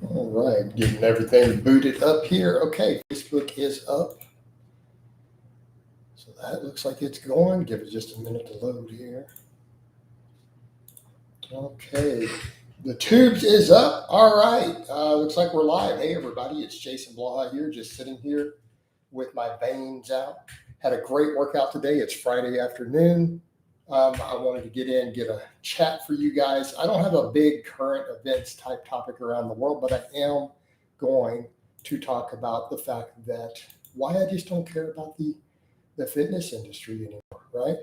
All right, getting everything booted up here. Okay, Facebook is up. So that looks like it's going. Give it just a minute to load here. Okay, the tubes is up. All right, looks like we're live. Hey, everybody, it's Jason Blaha here, just sitting here with my veins out. Had a great workout today. It's Friday afternoon. I wanted to get in, get a chat for you guys. I don't have a big current events type topic around the world, but I am going to talk about the fact that why I just don't care about the fitness industry anymore, right?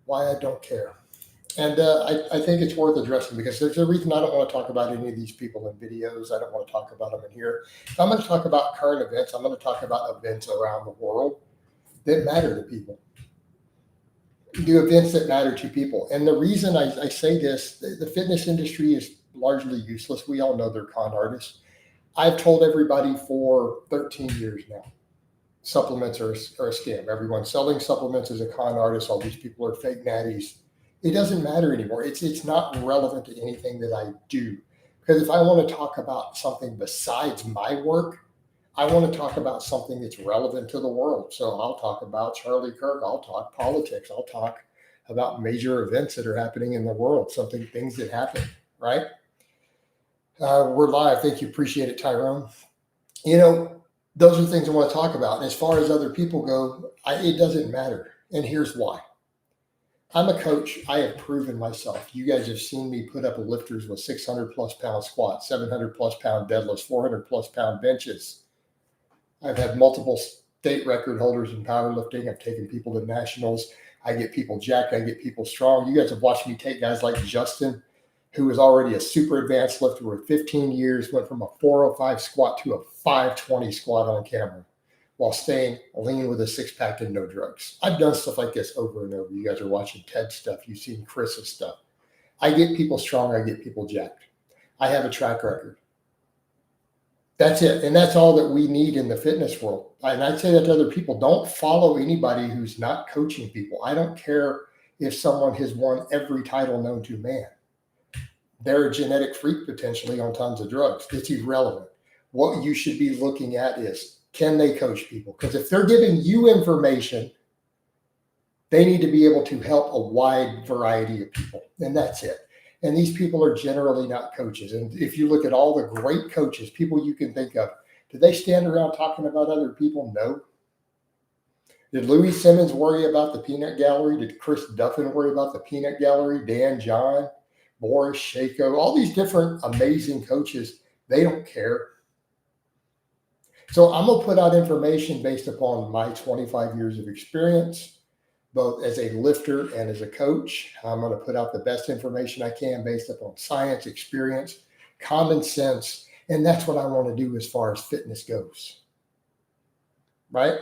Why I don't care. And I think it's worth addressing because there's a reason I don't want to talk about any of these people in videos. I don't want to talk about them in here. If I'm going to talk about current events, I'm going to talk about events around the world that matter to people. Do events that matter to people. And the reason I say this, the fitness industry is largely useless. We all know they're con artists. I've told everybody for 13 years now, supplements are a scam. Everyone selling supplements is a con artist. All these people are fake natties. It doesn't matter anymore. It's not relevant to anything that I do. Because if I want to talk about something besides my work, I want to talk about something that's relevant to the world. So I'll talk about Charlie Kirk. I'll talk politics. I'll talk about major events that are happening in the world, things that happen, right? We're live. Thank you. Appreciate it, Tyrone. Those are things I want to talk about. And as far as other people go, it doesn't matter. And here's why. I'm a coach. I have proven myself. You guys have seen me put up lifters with 600 plus pound squats, 700 plus pound deadlifts, 400 plus pound benches. I've had multiple state record holders in powerlifting. I've taken people to nationals. I get people jacked. I get people strong. You guys have watched me take guys like Justin, who was already a super advanced lifter with 15 years, went from a 405 squat to a 520 squat on camera while staying lean with a six-pack and no drugs. I've done stuff like this over and over. You guys are watching Ted's stuff. You've seen Chris's stuff. I get people strong. I get people jacked. I have a track record. That's it. And that's all that we need in the fitness world. And I'd say that to other people, don't follow anybody who's not coaching people. I don't care if someone has won every title known to man. They're a genetic freak potentially on tons of drugs. It's irrelevant. What you should be looking at is, can they coach people? Because if they're giving you information, they need to be able to help a wide variety of people. And that's it. And these people are generally not coaches. And if you look at all the great coaches, people you can think of, do they stand around talking about other people? No. Did Louis Simmons worry about the peanut gallery? Did Chris Duffin worry about the peanut gallery? Dan John, Boris Shako, all these different amazing coaches, they don't care. So I'm going to put out information based upon my 25 years of experience, both as a lifter and as a coach. I'm going to put out the best information I can based upon science, experience, common sense. And that's what I want to do as far as fitness goes. Right?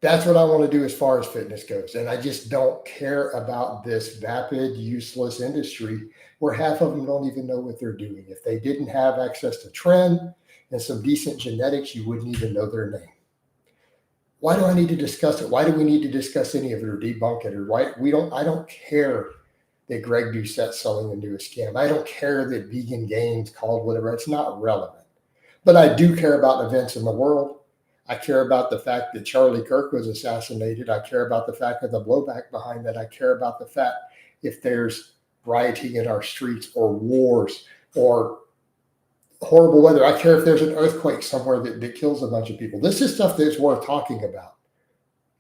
That's what I want to do as far as fitness goes. And I just don't care about this vapid, useless industry where half of them don't even know what they're doing. If they didn't have access to trend and some decent genetics, you wouldn't even know their name. Why do I need to discuss it? Why do we need to discuss any of it or debunk it? Or why I don't care that Greg Doucette's selling into a scam. I don't care that Vegan Gains called whatever. It's not relevant. But I do care about events in the world. I care about the fact that Charlie Kirk was assassinated. I care about the fact of the blowback behind that. I care about the fact if there's rioting in our streets or wars or horrible weather. I care if there's an earthquake somewhere that kills a bunch of people. This is stuff that's worth talking about,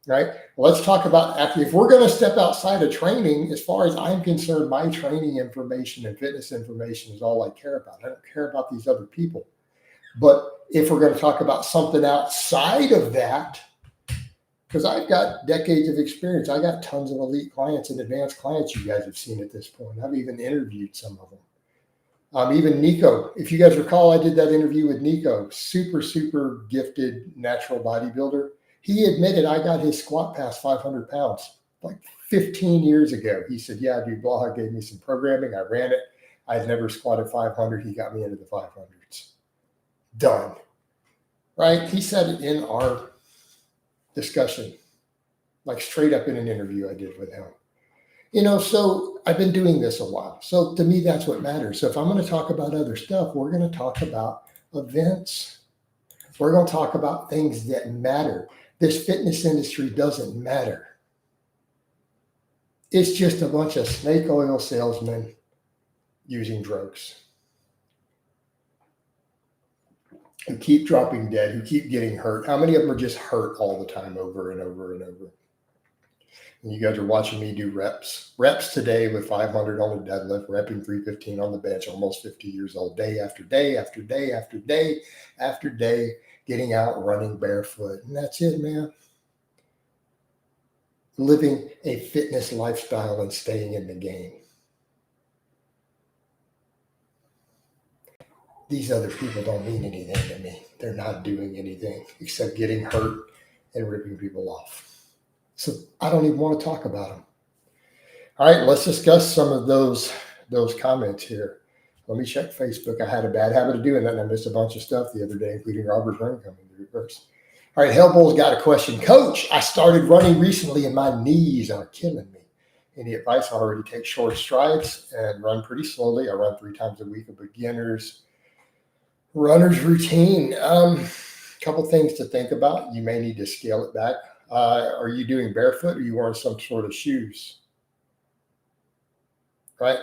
right? Well, let's talk about if we're going to step outside of training, as far as I'm concerned, my training information and fitness information is all I care about. I don't care about these other people. But if we're going to talk about something outside of that, because I've got decades of experience, I got tons of elite clients and advanced clients you guys have seen at this point. I've even interviewed some of them. Even Nico, if you guys recall, I did that interview with Nico, super, super gifted natural bodybuilder. He admitted I got his squat past 500 pounds like 15 years ago. He said, yeah, dude, Blaha gave me some programming. I ran it. I'd never squatted 500. He got me into the 500s. Done. Right? He said it in our discussion, like straight up in an interview I did with him. So I've been doing this a while. So to me, that's what matters. So if I'm going to talk about other stuff, we're going to talk about events. We're going to talk about things that matter. This fitness industry doesn't matter. It's just a bunch of snake oil salesmen using drugs who keep dropping dead, who keep getting hurt. How many of them are just hurt all the time over and over and over? And you guys are watching me do reps. Reps today with 500 on the deadlift, repping 315 on the bench, almost 50 years old, day after day after day after day after day, getting out, running barefoot. And that's it, man. Living a fitness lifestyle and staying in the game. These other people don't mean anything to me. They're not doing anything except getting hurt and ripping people off. So I don't even want to talk about them. All right, let's discuss some of those comments here. Let me check Facebook. I had a bad habit of doing that, and I missed a bunch of stuff the other day, including Robert's run coming in reverse. All right, Hellbull's got a question. Coach, I started running recently, and my knees are killing me. Any advice? I already take short strides and run pretty slowly. I run 3 times a week, a beginner's runner's routine. Couple things to think about. You may need to scale it back. Are you doing barefoot, or are you wearing some sort of shoes? Right?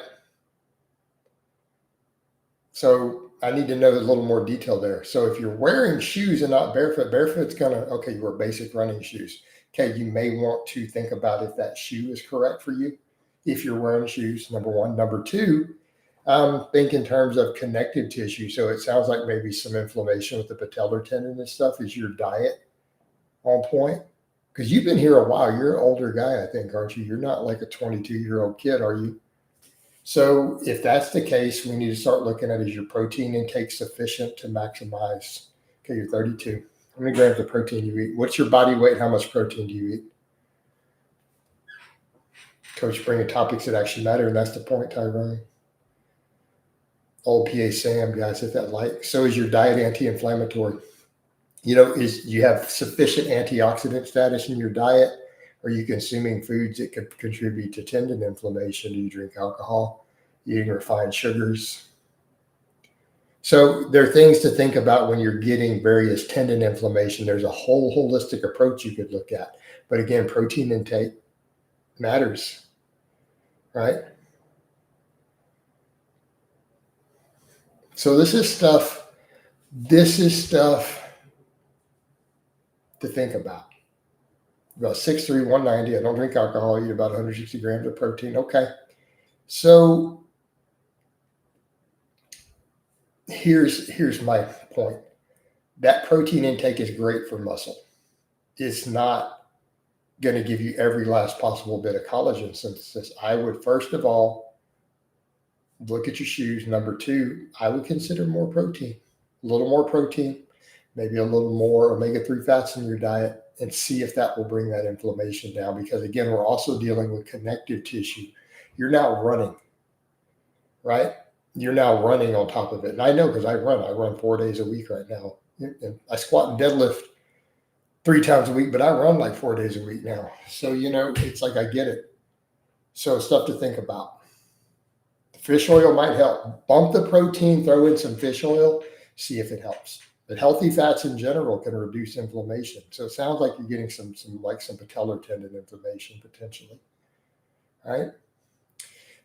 So I need to know a little more detail there. So if you're wearing shoes and not barefoot, barefoot's okay, you wear basic running shoes. Okay, you may want to think about if that shoe is correct for you. If you're wearing shoes, number one. Number two, think in terms of connective tissue. So it sounds like maybe some inflammation with the patellar tendon and stuff. Is your diet on point? Because you've been here a while. You're an older guy, I think, aren't you? You're not like a 22-year-old kid, are you? So if that's the case, we need to start looking at, is your protein intake sufficient to maximize? Okay, you're 32. How many grams of protein you eat? What's your body weight? How much protein do you eat? Coach bringing topics that actually matter, and that's the point, Tyrone. Old PA Sam, guys, hit that like. So is your diet anti-inflammatory? Is you have sufficient antioxidant status in your diet? Are you consuming foods that could contribute to tendon inflammation? Do you drink alcohol? Eating refined sugars? So there are things to think about when you're getting various tendon inflammation. There's a whole holistic approach you could look at. But again, protein intake matters, right? So this is stuff to think about. About 6'3", 190. I don't drink alcohol. I eat about 160 grams of protein. Okay. So here's my point. That protein intake is great for muscle. It's not going to give you every last possible bit of collagen synthesis. I would, first of all, look at your shoes. Number two, I would consider more protein, a little more protein, maybe a little more omega-3 fats in your diet, and see if that will bring that inflammation down. Because again, we're also dealing with connective tissue. You're now running, right? You're now running on top of it. And I know, because I run 4 days a week right now. And I squat and deadlift 3 times a week, but I run like 4 days a week now. So, it's like, I get it. So stuff to think about. Fish oil might help. Bump the protein, throw in some fish oil, see if it helps. But healthy fats in general can reduce inflammation. So it sounds like you're getting some patellar tendon inflammation potentially. All right.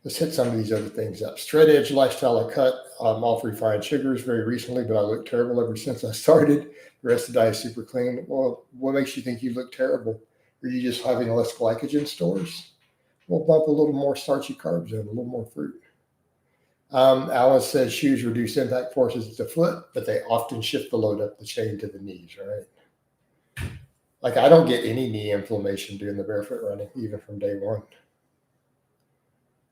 Let's hit some of these other things up. Straight edge lifestyle. I cut off refined sugars very recently, but I look terrible ever since I started. The rest of the diet is super clean. Well, what makes you think you look terrible? Are you just having less glycogen stores? We'll bump a little more starchy carbs in, a little more fruit. Alice says shoes reduce impact forces at the foot, but they often shift the load up the chain to the knees, right? Like, I don't get any knee inflammation doing the barefoot running, even from day one.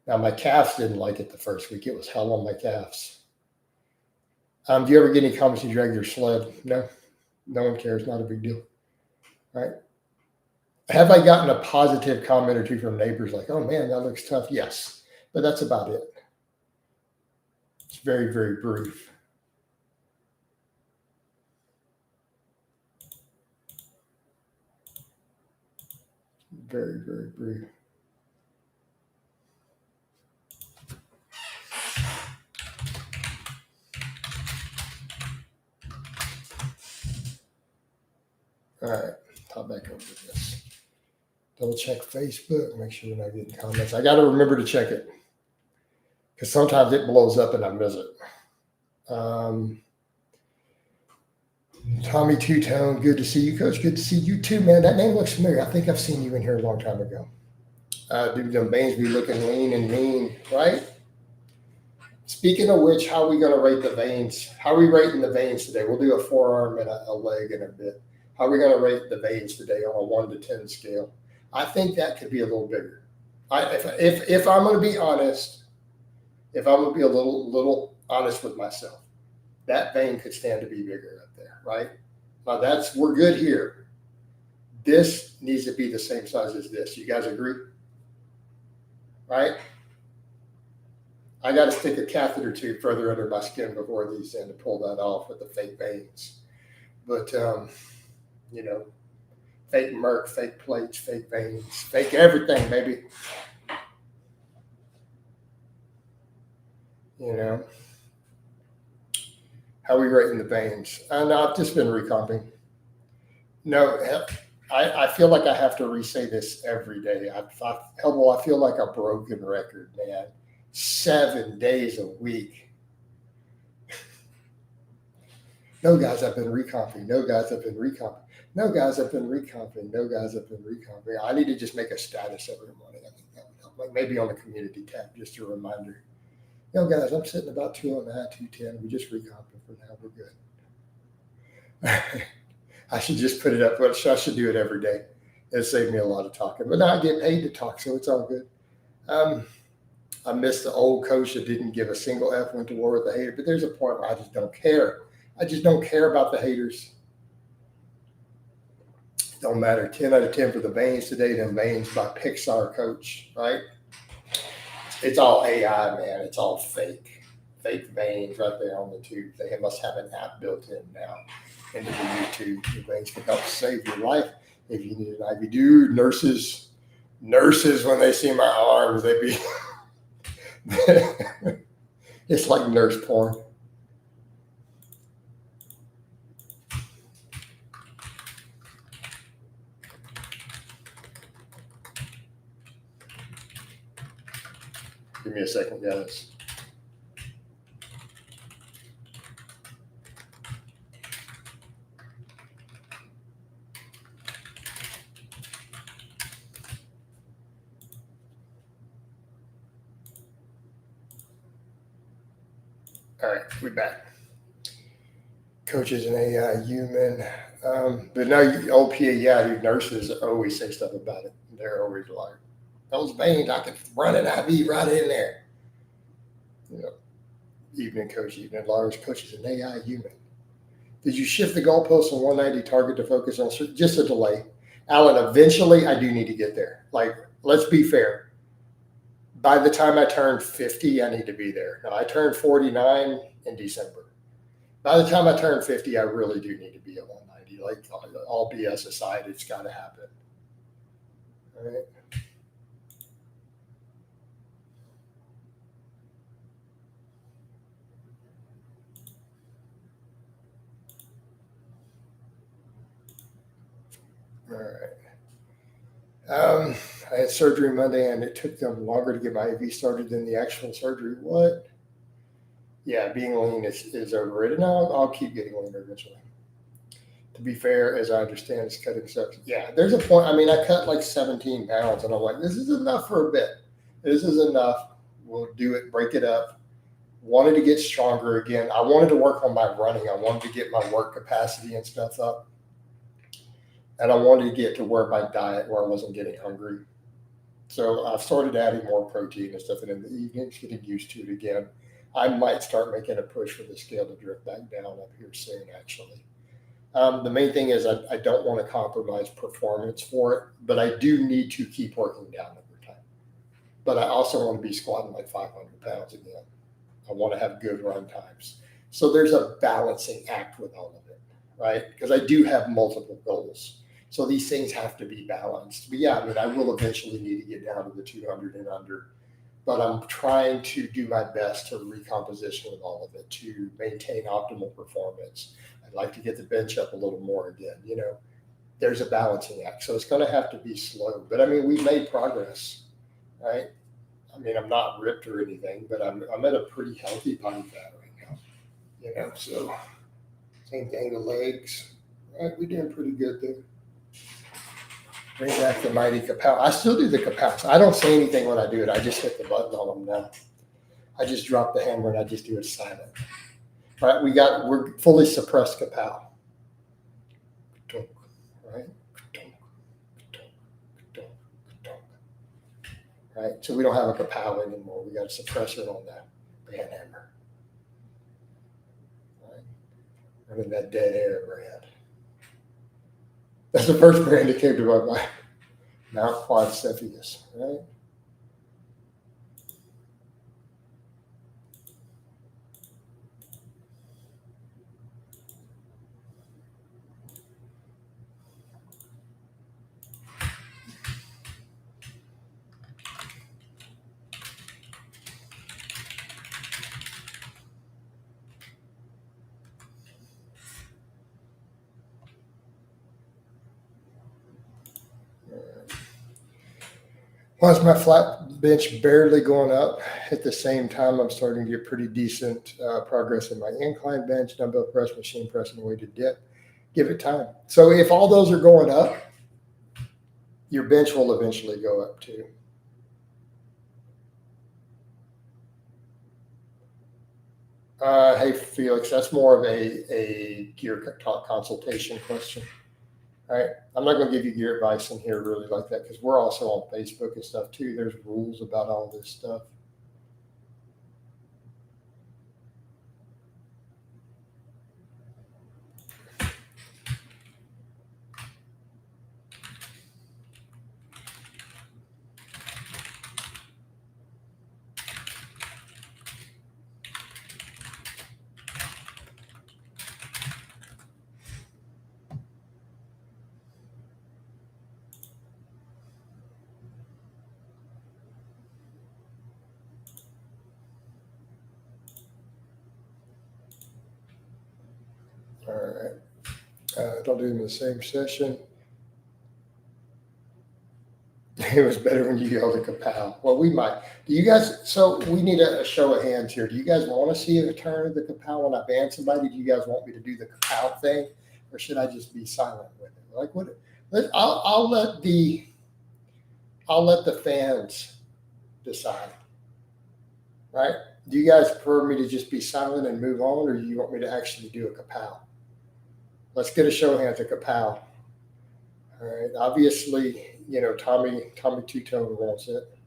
Now, my calves didn't like it the first week. It was hell on my calves. Do you ever get any comments you drag your sled? No. No one cares. Not a big deal. Right? Have I gotten a positive comment or two from neighbors like, oh, man, that looks tough? Yes. But that's about it. It's very, very brief. Very, very brief. All right, hop back over to this. Double check Facebook, make sure we're not getting comments. I got to remember to check it because sometimes it blows up and I miss it. Tommy Two Tone, good to see you, Coach. Good to see you too, man. That name looks familiar. I think I've seen you in here a long time ago. Dude, them veins be looking lean and mean, right? Speaking of which, how are we going to rate the veins? How are we rating the veins today? We'll do a forearm and a leg in a bit. How are we going to rate the veins today on a 1 to 10 scale? I think that could be a little bigger. If I'm going to be honest, if I'm going to be a little honest with myself, that vein could stand to be bigger up there, right? Now we're good here. This needs to be the same size as this. You guys agree? Right? I got to stick a catheter tube further under my skin before these in to pull that off with the fake veins. But, fake merc, fake plates, fake veins, fake everything, baby. How are we rating the veins? No, I've just been recomping. No, I feel like I have to re-say this every day. I feel like a broken record, man. 7 days a week. No, guys, I've been recomping. No, guys, I've been recomping. No, guys, I've been recomping. No, guys, I've been recomping. I need to just make a status every morning. I think that would help. Like maybe on the community tab, just a reminder. No, guys, I'm sitting about 209, 210. We just recomping for now. We're good. I should just put it up. I should do it every day. It'll save me a lot of talking. But now I get paid to talk, so it's all good. I miss the old coach that didn't give a single F, went to war with the hater. But there's a point where I just don't care. I just don't care about the haters. Don't matter. 10 out of 10 for the veins today. Them veins by Pixar coach, right? It's all AI, man. It's all fake. Fake veins right there on the tube. They must have an app built in now into the YouTube. The veins can help save your life if you need an IV. Dude, nurses, when they see my arms, they be... It's like nurse porn. Give me a second, guys. All right, we back. Coach is an AI human. But no, OPA, yeah, dude, nurses always say stuff about it. They're always like, those veins, I could run an IV right in there. Evening coach, evening large. Coach is an AI human. Did you shift the goalpost on 190 target to focus on just a delay? Alan, eventually I do need to get there. Like, let's be fair. By the time I turn 50, I need to be there. Now, I turned 49 in December. By the time I turn 50, I really do need to be at 190. Like, all BS aside, it's got to happen. All right. All right. I had surgery Monday, and it took them longer to get my IV started than the actual surgery. What? Yeah, being lean is overrated. No, I'll keep getting leaner eventually. To be fair, as I understand, it's cutting stuff. Yeah, there's a point. I mean, I cut like 17 pounds, and I'm like, this is enough for a bit. This is enough. We'll do it, break it up. Wanted to get stronger again. I wanted to work on my running. I wanted to get my work capacity and stuff up. And I wanted to get to where my diet, where I wasn't getting hungry. So I've started adding more protein and stuff, and in the evenings, getting used to it again. I might start making a push for the scale to drift back down up here soon, actually. The main thing is I don't want to compromise performance for it, but I do need to keep working down over time. But I also want to be squatting like 500 pounds again. I want to have good run times. So there's a balancing act with all of it, right? Because I do have multiple goals. So these things have to be balanced. But yeah, I mean, I will eventually need to get down to the 200 and under. But I'm trying to do my best to recomposition with all of it to maintain optimal performance. I'd like to get the bench up a little more again, there's a balancing act. So it's going to have to be slow. But I mean, we've made progress, right? I mean, I'm not ripped or anything, but I'm at a pretty healthy body fat right now. You know, so same thing, the legs. Right, we're doing pretty good there. Bring back the mighty kapow. I still do the kapows. I don't say anything when I do it. I just hit the button on them now. I just drop the hammer and I just do it silent. Right, we're fully suppressed kapow. Right? Right, so we don't have a kapow anymore. We got a suppressor on that band hammer. Right, running that dead air brand. That's the first brand that came to my mind. Mount Quadriceps, right? Why is my flat bench barely going up? At the same time, I'm starting to get pretty decent progress in my incline bench, dumbbell press, machine press, and weighted dip. Give it time. So if all those are going up, your bench will eventually go up too. Hey, Felix, that's more of a gear consultation question. All right. I'm not going to give you gear advice in here really like that because we're also on Facebook and stuff too. There's rules about all this stuff. All right. Don't do it in the same session. It was better when you yelled at kapow. Well, we might. Do you guys? So we need a show of hands here. Do you guys want to see a turn of the kapow when I ban somebody? Do you guys want me to do the kapow thing, or should I just be silent with it? Like what? I'll let the fans decide. Right? Do you guys prefer me to just be silent and move on, or do you want me to actually do a kapow? Let's get a show of hands at kapow. All right. Obviously, you know, Tommy Two-Tone wants it.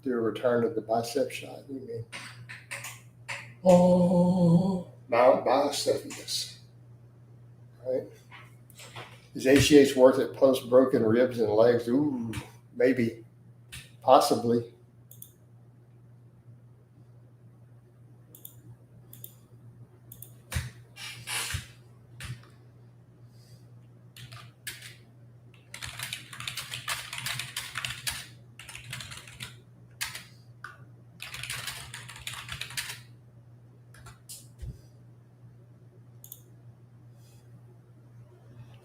Do a return of the bicep shot. You mean? Oh, Mount Biceps. Right. Is HGH worth it post broken ribs and legs? Ooh, maybe, possibly.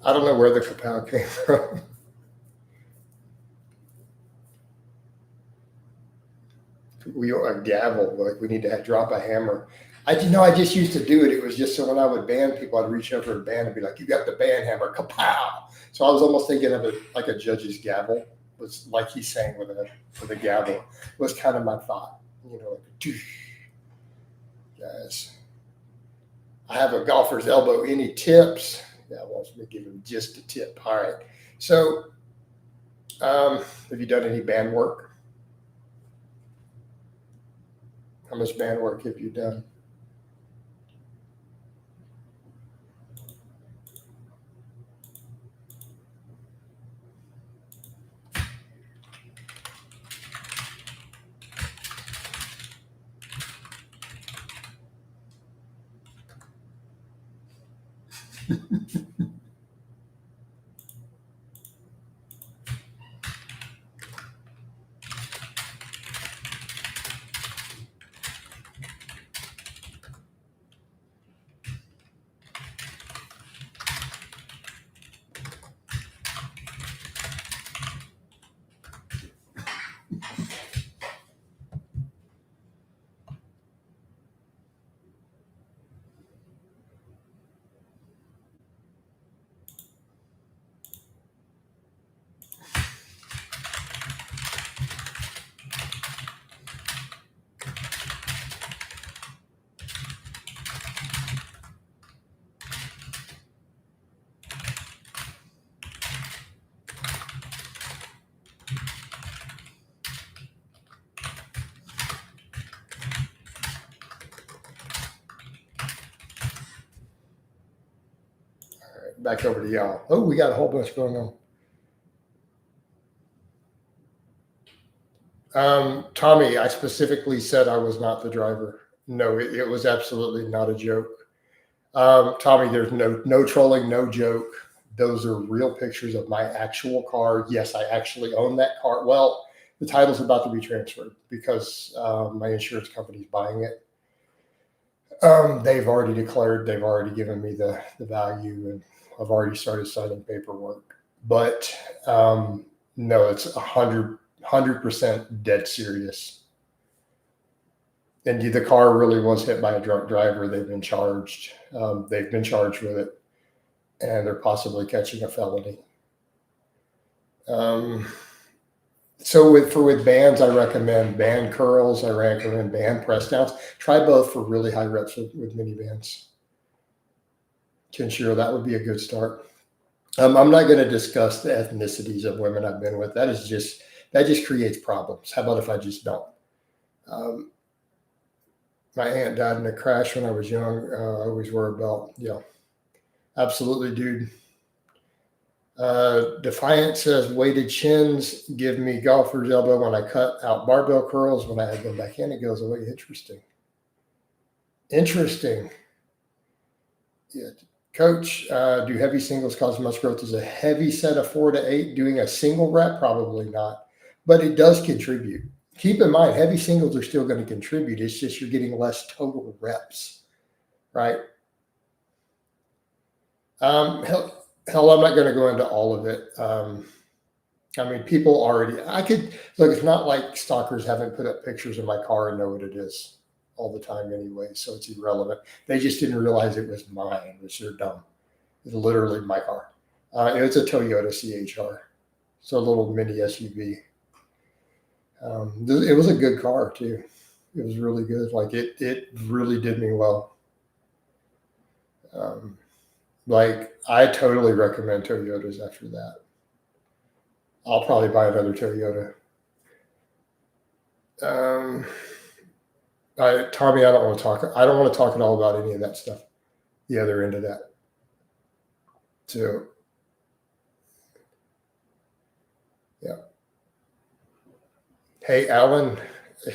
I don't know where the kapow came from. A gavel, like we need to drop a hammer. I just used to do it. It was just so when I would ban people, I'd reach over and ban and be like, "You got the ban hammer, kapow!" So I was almost thinking of it like a judge's gavel, was like he's saying with a gavel. Was kind of my thought, you know, like, guys. I have a golfer's elbow. Any tips? Yeah, wants me to give him just a tip. All right. So, have you done any band work? How much band work have you done? back over to y'all. Oh, we got a whole bunch going on. Tommy, I specifically said I was not the driver. No, it was absolutely not a joke. Tommy, there's no trolling, no joke. Those are real pictures of my actual car. Yes, I actually own that car. Well, the title's about to be transferred because my insurance company's buying it. They've already declared, they've already given me the value, and I've already started signing paperwork. But no, it's 100% dead serious. And the car really was hit by a drunk driver. They've been charged. They've been charged with it, and they're possibly catching a felony. So with bands, I recommend band curls. I recommend band press downs. Try both for really high reps with mini bands. Kenshiro, that would be a good start. I'm not going to discuss the ethnicities of women I've been with. That just creates problems. How about if I just don't? My aunt died in a crash when I was young. I always worry about, absolutely, dude. Defiant says weighted chins give me golfer's elbow when I cut out barbell curls. When I add them back in, it goes away. Interesting. Yeah. Coach, do heavy singles cause much growth? Is a heavy set of 4 to 8 doing a single rep? Probably not, but it does contribute. Keep in mind, heavy singles are still going to contribute. It's just you're getting less total reps, right? Hell, I'm not going to go into all of it. I mean, people already, look, it's not like stalkers haven't put up pictures of my car and know what it is all the time anyway, so it's irrelevant. They just didn't realize it was mine, which they're dumb. It's literally my car. It's a Toyota CHR, so a little mini SUV. It was a good car too. It was really good. Like it really did me well. Like I totally recommend Toyotas after that. I'll probably buy another Toyota. Tommy, I don't want to talk at all about any of that stuff. The other end of that. So, yeah. Hey, Alan,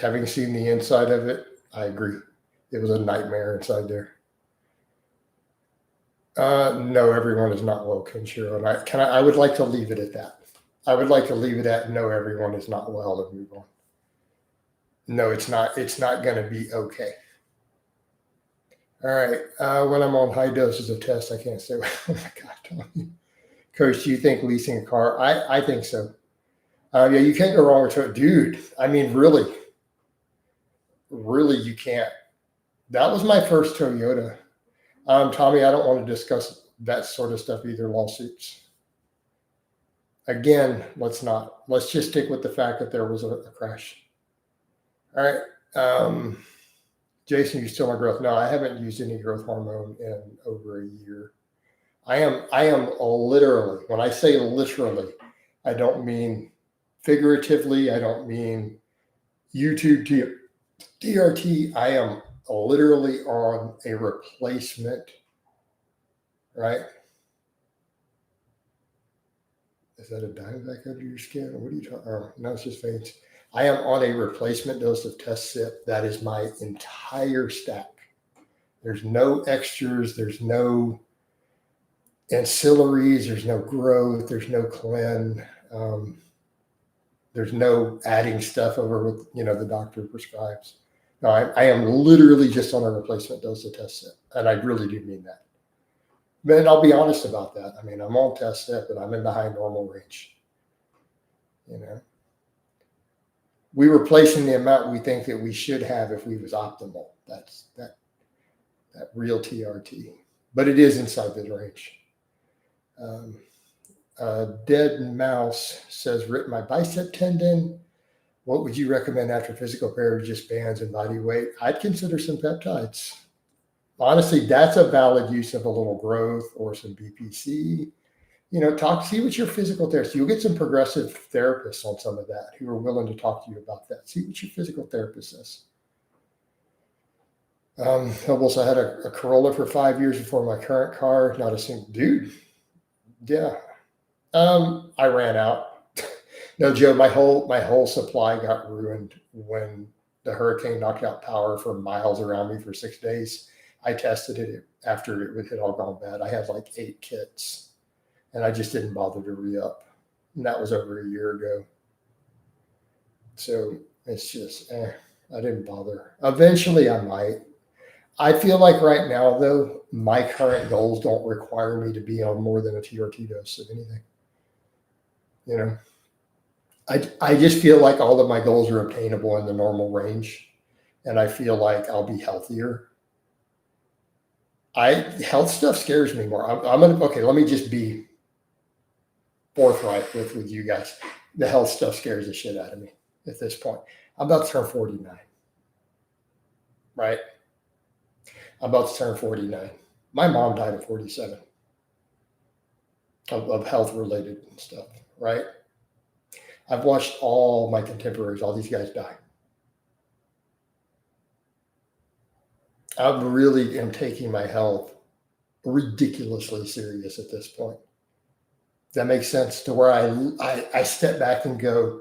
having seen the inside of it, I agree. It was a nightmare inside there. No, everyone is not well, Kenshiro. And I would like to leave it at that. I would like to leave it at no, everyone is not well, and move on. No, it's not. It's not going to be okay. All right. When I'm on high doses of tests, I can't say. Oh my God, Tony. Coach, do you think leasing a car? I think so. Yeah, you can't go wrong with it, dude. I mean, really, you can't. That was my first Toyota. Tommy, I don't want to discuss that sort of stuff either. Lawsuits. Again, let's not. Let's just stick with the fact that there was a crash. All right. Jason, you still on growth? No, I haven't used any growth hormone in over a year. I am literally, when I say literally, I don't mean figuratively. I don't mean YouTube DRT. I am literally on a replacement, right? Is that a Diamondback under your skin? What are you talking about? Oh, no, it's just veins. I am on a replacement dose of test sip. That is my entire stack. There's no extras. There's no ancillaries. There's no growth. There's no clean. There's no adding stuff over what the doctor prescribes. No, I am literally just on a replacement dose of test sip, and I really do mean that. But I'll be honest about that. I mean, I'm on test sip, and I'm in the high normal range. We were placing the amount we think that we should have if we was optimal. That's that real TRT, but it is inside the range. Dead Mouse says, "Ripped my bicep tendon. What would you recommend after physical therapy? Just bands and body weight?" I'd consider some peptides. Honestly, that's a valid use of a little growth or some BPC. See what your physical therapist. You'll get some progressive therapists on some of that who are willing to talk to you about that. See what your physical therapist says. I had a Corolla for 5 years before my current car. Not a single dude. Yeah. I ran out. No, Joe, my whole supply got ruined when the hurricane knocked out power for miles around me for 6 days. I tested it after it had all gone bad. I had like 8 kits, and I just didn't bother to re up. And that was over a year ago. So it's just, I didn't bother. Eventually, I might. I feel like right now, though, my current goals don't require me to be on more than a TRT dose of anything. You know, I just feel like all of my goals are obtainable in the normal range, and I feel like I'll be healthier. I Health stuff scares me more. I'm gonna okay. Let me just be forthright with you guys. The health stuff scares the shit out of me at this point. I'm about to turn 49, right? I'm about to turn 49. My mom died at 47 of health related stuff, right? I've watched all my contemporaries, all these guys die. I really am taking my health ridiculously serious at this point. That makes sense to where I step back and go,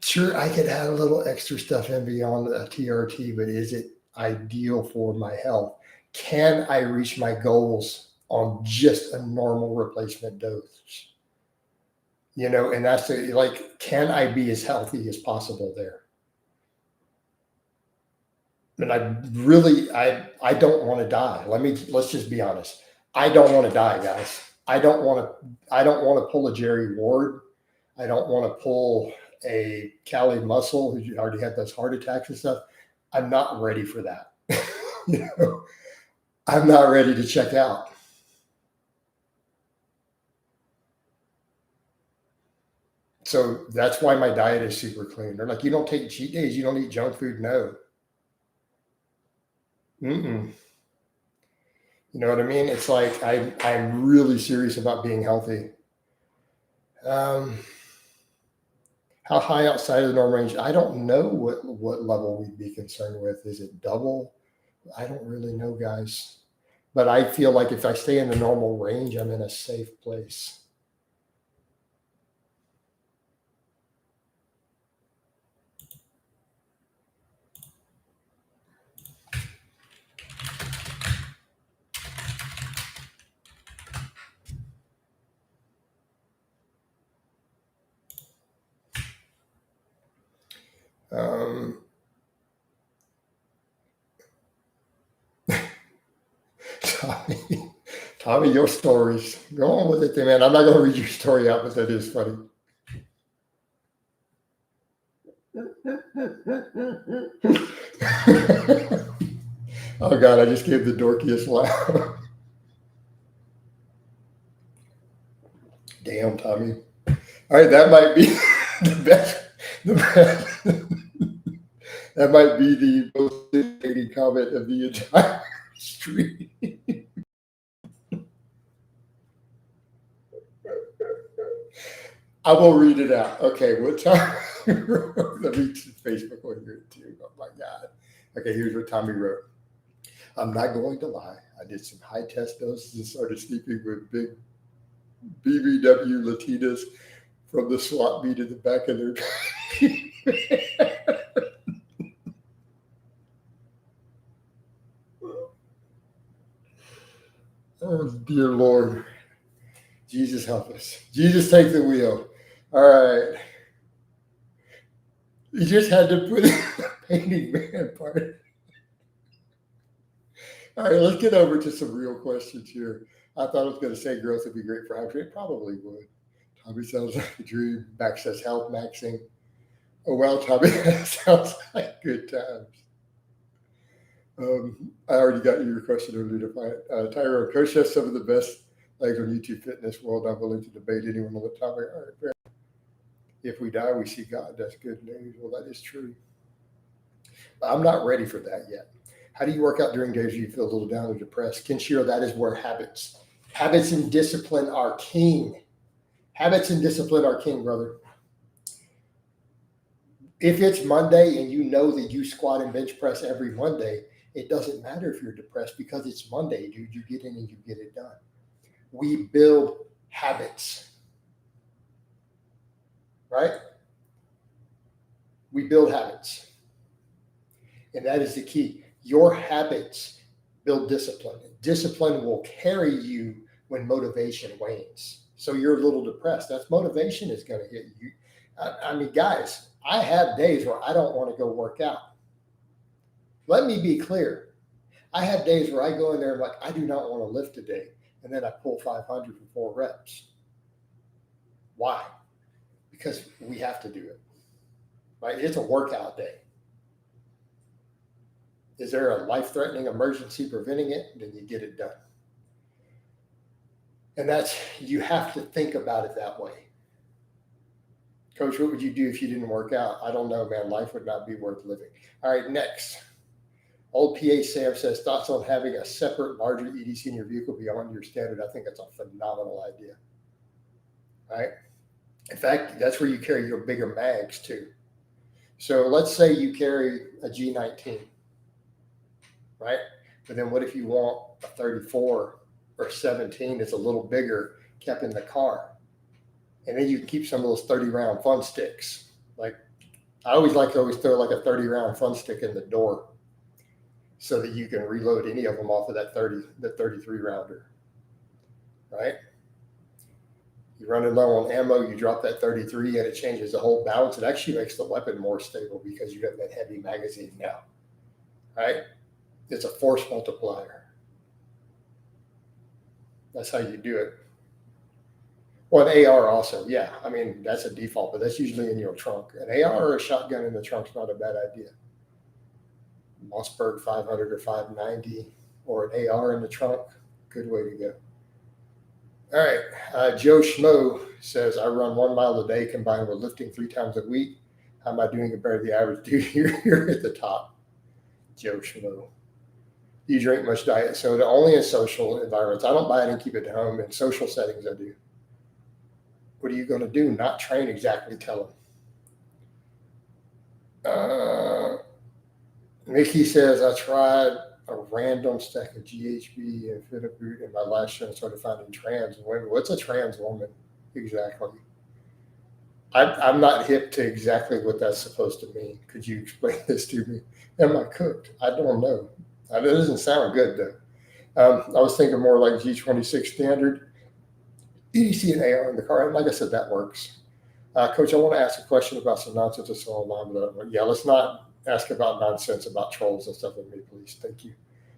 sure, I could add a little extra stuff in beyond a TRT, but is it ideal for my health? Can I reach my goals on just a normal replacement dose? And that's like, can I be as healthy as possible there? And I don't want to die. Let's just be honest. I don't want to die, guys. I don't want to pull a Jerry Ward. I don't want to pull a Callie Muscle who already had those heart attacks and stuff. I'm not ready for that. you know, I'm not ready to check out. So that's why my diet is super clean. They're like, you don't take cheat days, you don't eat junk food. No. Mm-mm. You know what I mean? It's like I'm really serious about being healthy. Um, how high outside of the norm range? I don't know what level we'd be concerned with. Is it double? I don't really know, guys. But I feel like if I stay in the normal range, I'm in a safe place. Um, Tommy, Tommy, your stories. Go on with it, man. I'm not going to read your story out, but that is funny. Oh God, I just gave the dorkiest laugh. Damn, Tommy. All right, that might be the best. The best. That might be the most irritating comment of the entire stream. I will read it out. Okay, what time? Let me Facebook will hear it too. Oh my God. Okay, here's what Tommy wrote. I'm not going to lie. I did some high test doses and started sleeping with big BBW Latinas from the SWAT meet in the back of their. Oh, dear Lord. Jesus help us. Jesus take the wheel. All right. You just had to put the painting man part. All right, let's get over to some real questions here. I thought I was going to say growth would be great for hydrate. It probably would. Tommy sounds like a dream. Max says health maxing. Oh, well, Tommy, that sounds like good times. I already got your question earlier to find. Tyrone, Coach has some of the best legs on YouTube fitness world. I'm willing to debate anyone on the topic. All right, fair. If we die, we see God. That's good news. Well, that is true. I'm not ready for that yet. How do you work out during days you feel a little down or depressed? Kenshiro, that is where habits and discipline are king. Habits and discipline are king, brother. If it's Monday and you know that you squat and bench press every Monday, it doesn't matter if you're depressed because it's Monday, dude. You get in and you get it done. We build habits, right? We build habits. And that is the key. Your habits build discipline. Discipline will carry you when motivation wanes. So you're a little depressed. That's motivation is going to hit you. I mean, guys, I have days where I don't want to go work out. Let me be clear. I have days where I go in there and like, I do not want to lift today. And then I pull 500 for 4 reps. Why? Because we have to do it, right? It's a workout day. Is there a life-threatening emergency preventing it? Then you get it done. And that's, you have to think about it that way. Coach, what would you do if you didn't work out? I don't know, man. Life would not be worth living. All right, next. Old PA Sam says, thoughts on having a separate, larger EDC in your vehicle beyond your standard. I think that's a phenomenal idea. Right? In fact, that's where you carry your bigger mags too. So let's say you carry a G19, right? But then what if you want a 34 or 17 that's a little bigger kept in the car? And then you can keep some of those 30-round fun sticks. Like, I always like to throw like a 30-round fun stick in the door so that you can reload any of them off of that 33 rounder, right? You're running low on ammo, you drop that 33 and it changes the whole balance. It actually makes the weapon more stable because you have that heavy magazine now, right? It's a force multiplier. That's how you do it. Well, an AR also, yeah. I mean, that's a default, but that's usually in your trunk. An AR or a shotgun in the trunk's not a bad idea. Mossberg 500 or 590 or an AR in the trunk, good way to go. All right, Joe Schmo says, I run 1 mile a day combined with lifting 3 times a week. How am I doing compared to the average dude? You're at the top, Joe Schmo. Do you drink much diet soda? Only in social environments. I don't buy it and keep it at home. In social settings, I do. What are you going to do? Not train exactly, tell them. Mickey says, I tried a random stack of GHB and Fitaboot in my last show and started finding trans women. What's a trans woman exactly? I'm not hip to exactly what that's supposed to mean. Could you explain this to me? Am I cooked? I don't know. That doesn't sound good, though. I was thinking more like G26 standard, EDC and AR in the car. And like I said, that works. Coach, I want to ask a question about some nonsense that's going on. Yeah, let's not ask about nonsense about trolls and stuff with me, please. Thank you.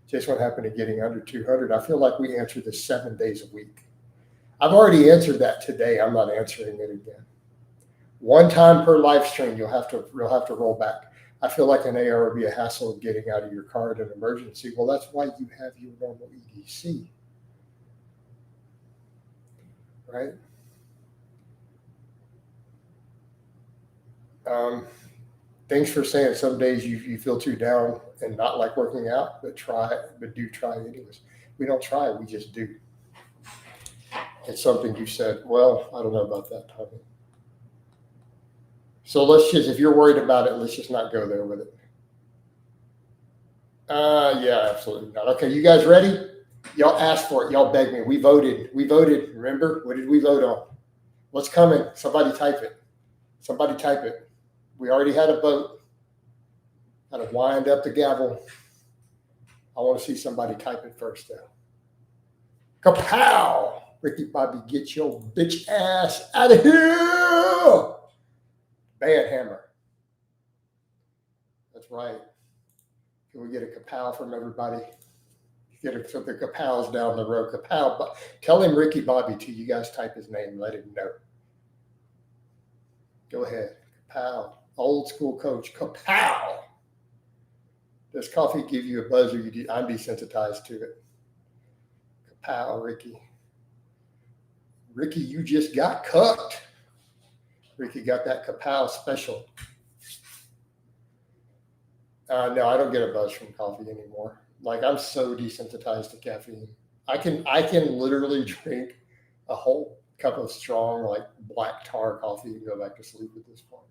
Just what happened to getting under 200? I feel like we answered this 7 days a week. I've already answered that today. I'm not answering it again. 1 time per live stream, you'll have to roll back. I feel like an AR would be a hassle getting out of your car in an emergency. Well, that's why you have your normal EDC, right? Thanks for saying some days you feel too down and not like working out, but do try anyways. We don't try, we just do. It's something you said. Well, I don't know about that, Tommy. So let's just, if you're worried about it, let's just not go there with it. Yeah, absolutely not. Okay, you guys ready? Y'all asked for it. Y'all begged me. We voted. Remember? What did we vote on? What's coming? Somebody type it. Somebody type it. We already had a vote. Got to wind up the gavel. I want to see somebody type it first, though. Kapow! Ricky Bobby, get your bitch ass out of here! Bad hammer. That's right. Can we get a kapow from everybody? Get the kapows down the road. Kapow. Tell him Ricky Bobby too. You guys type his name. Let him know. Go ahead. Kapow. Old school coach. Kapow. Does coffee give you a buzz or I'm desensitized to it? Kapow, Ricky. Ricky, you just got cooked. Ricky got that kapow special. No, I don't get a buzz from coffee anymore. Like, I'm so desensitized to caffeine. I can literally drink a whole cup of strong, like black tar coffee and go back to sleep at this point.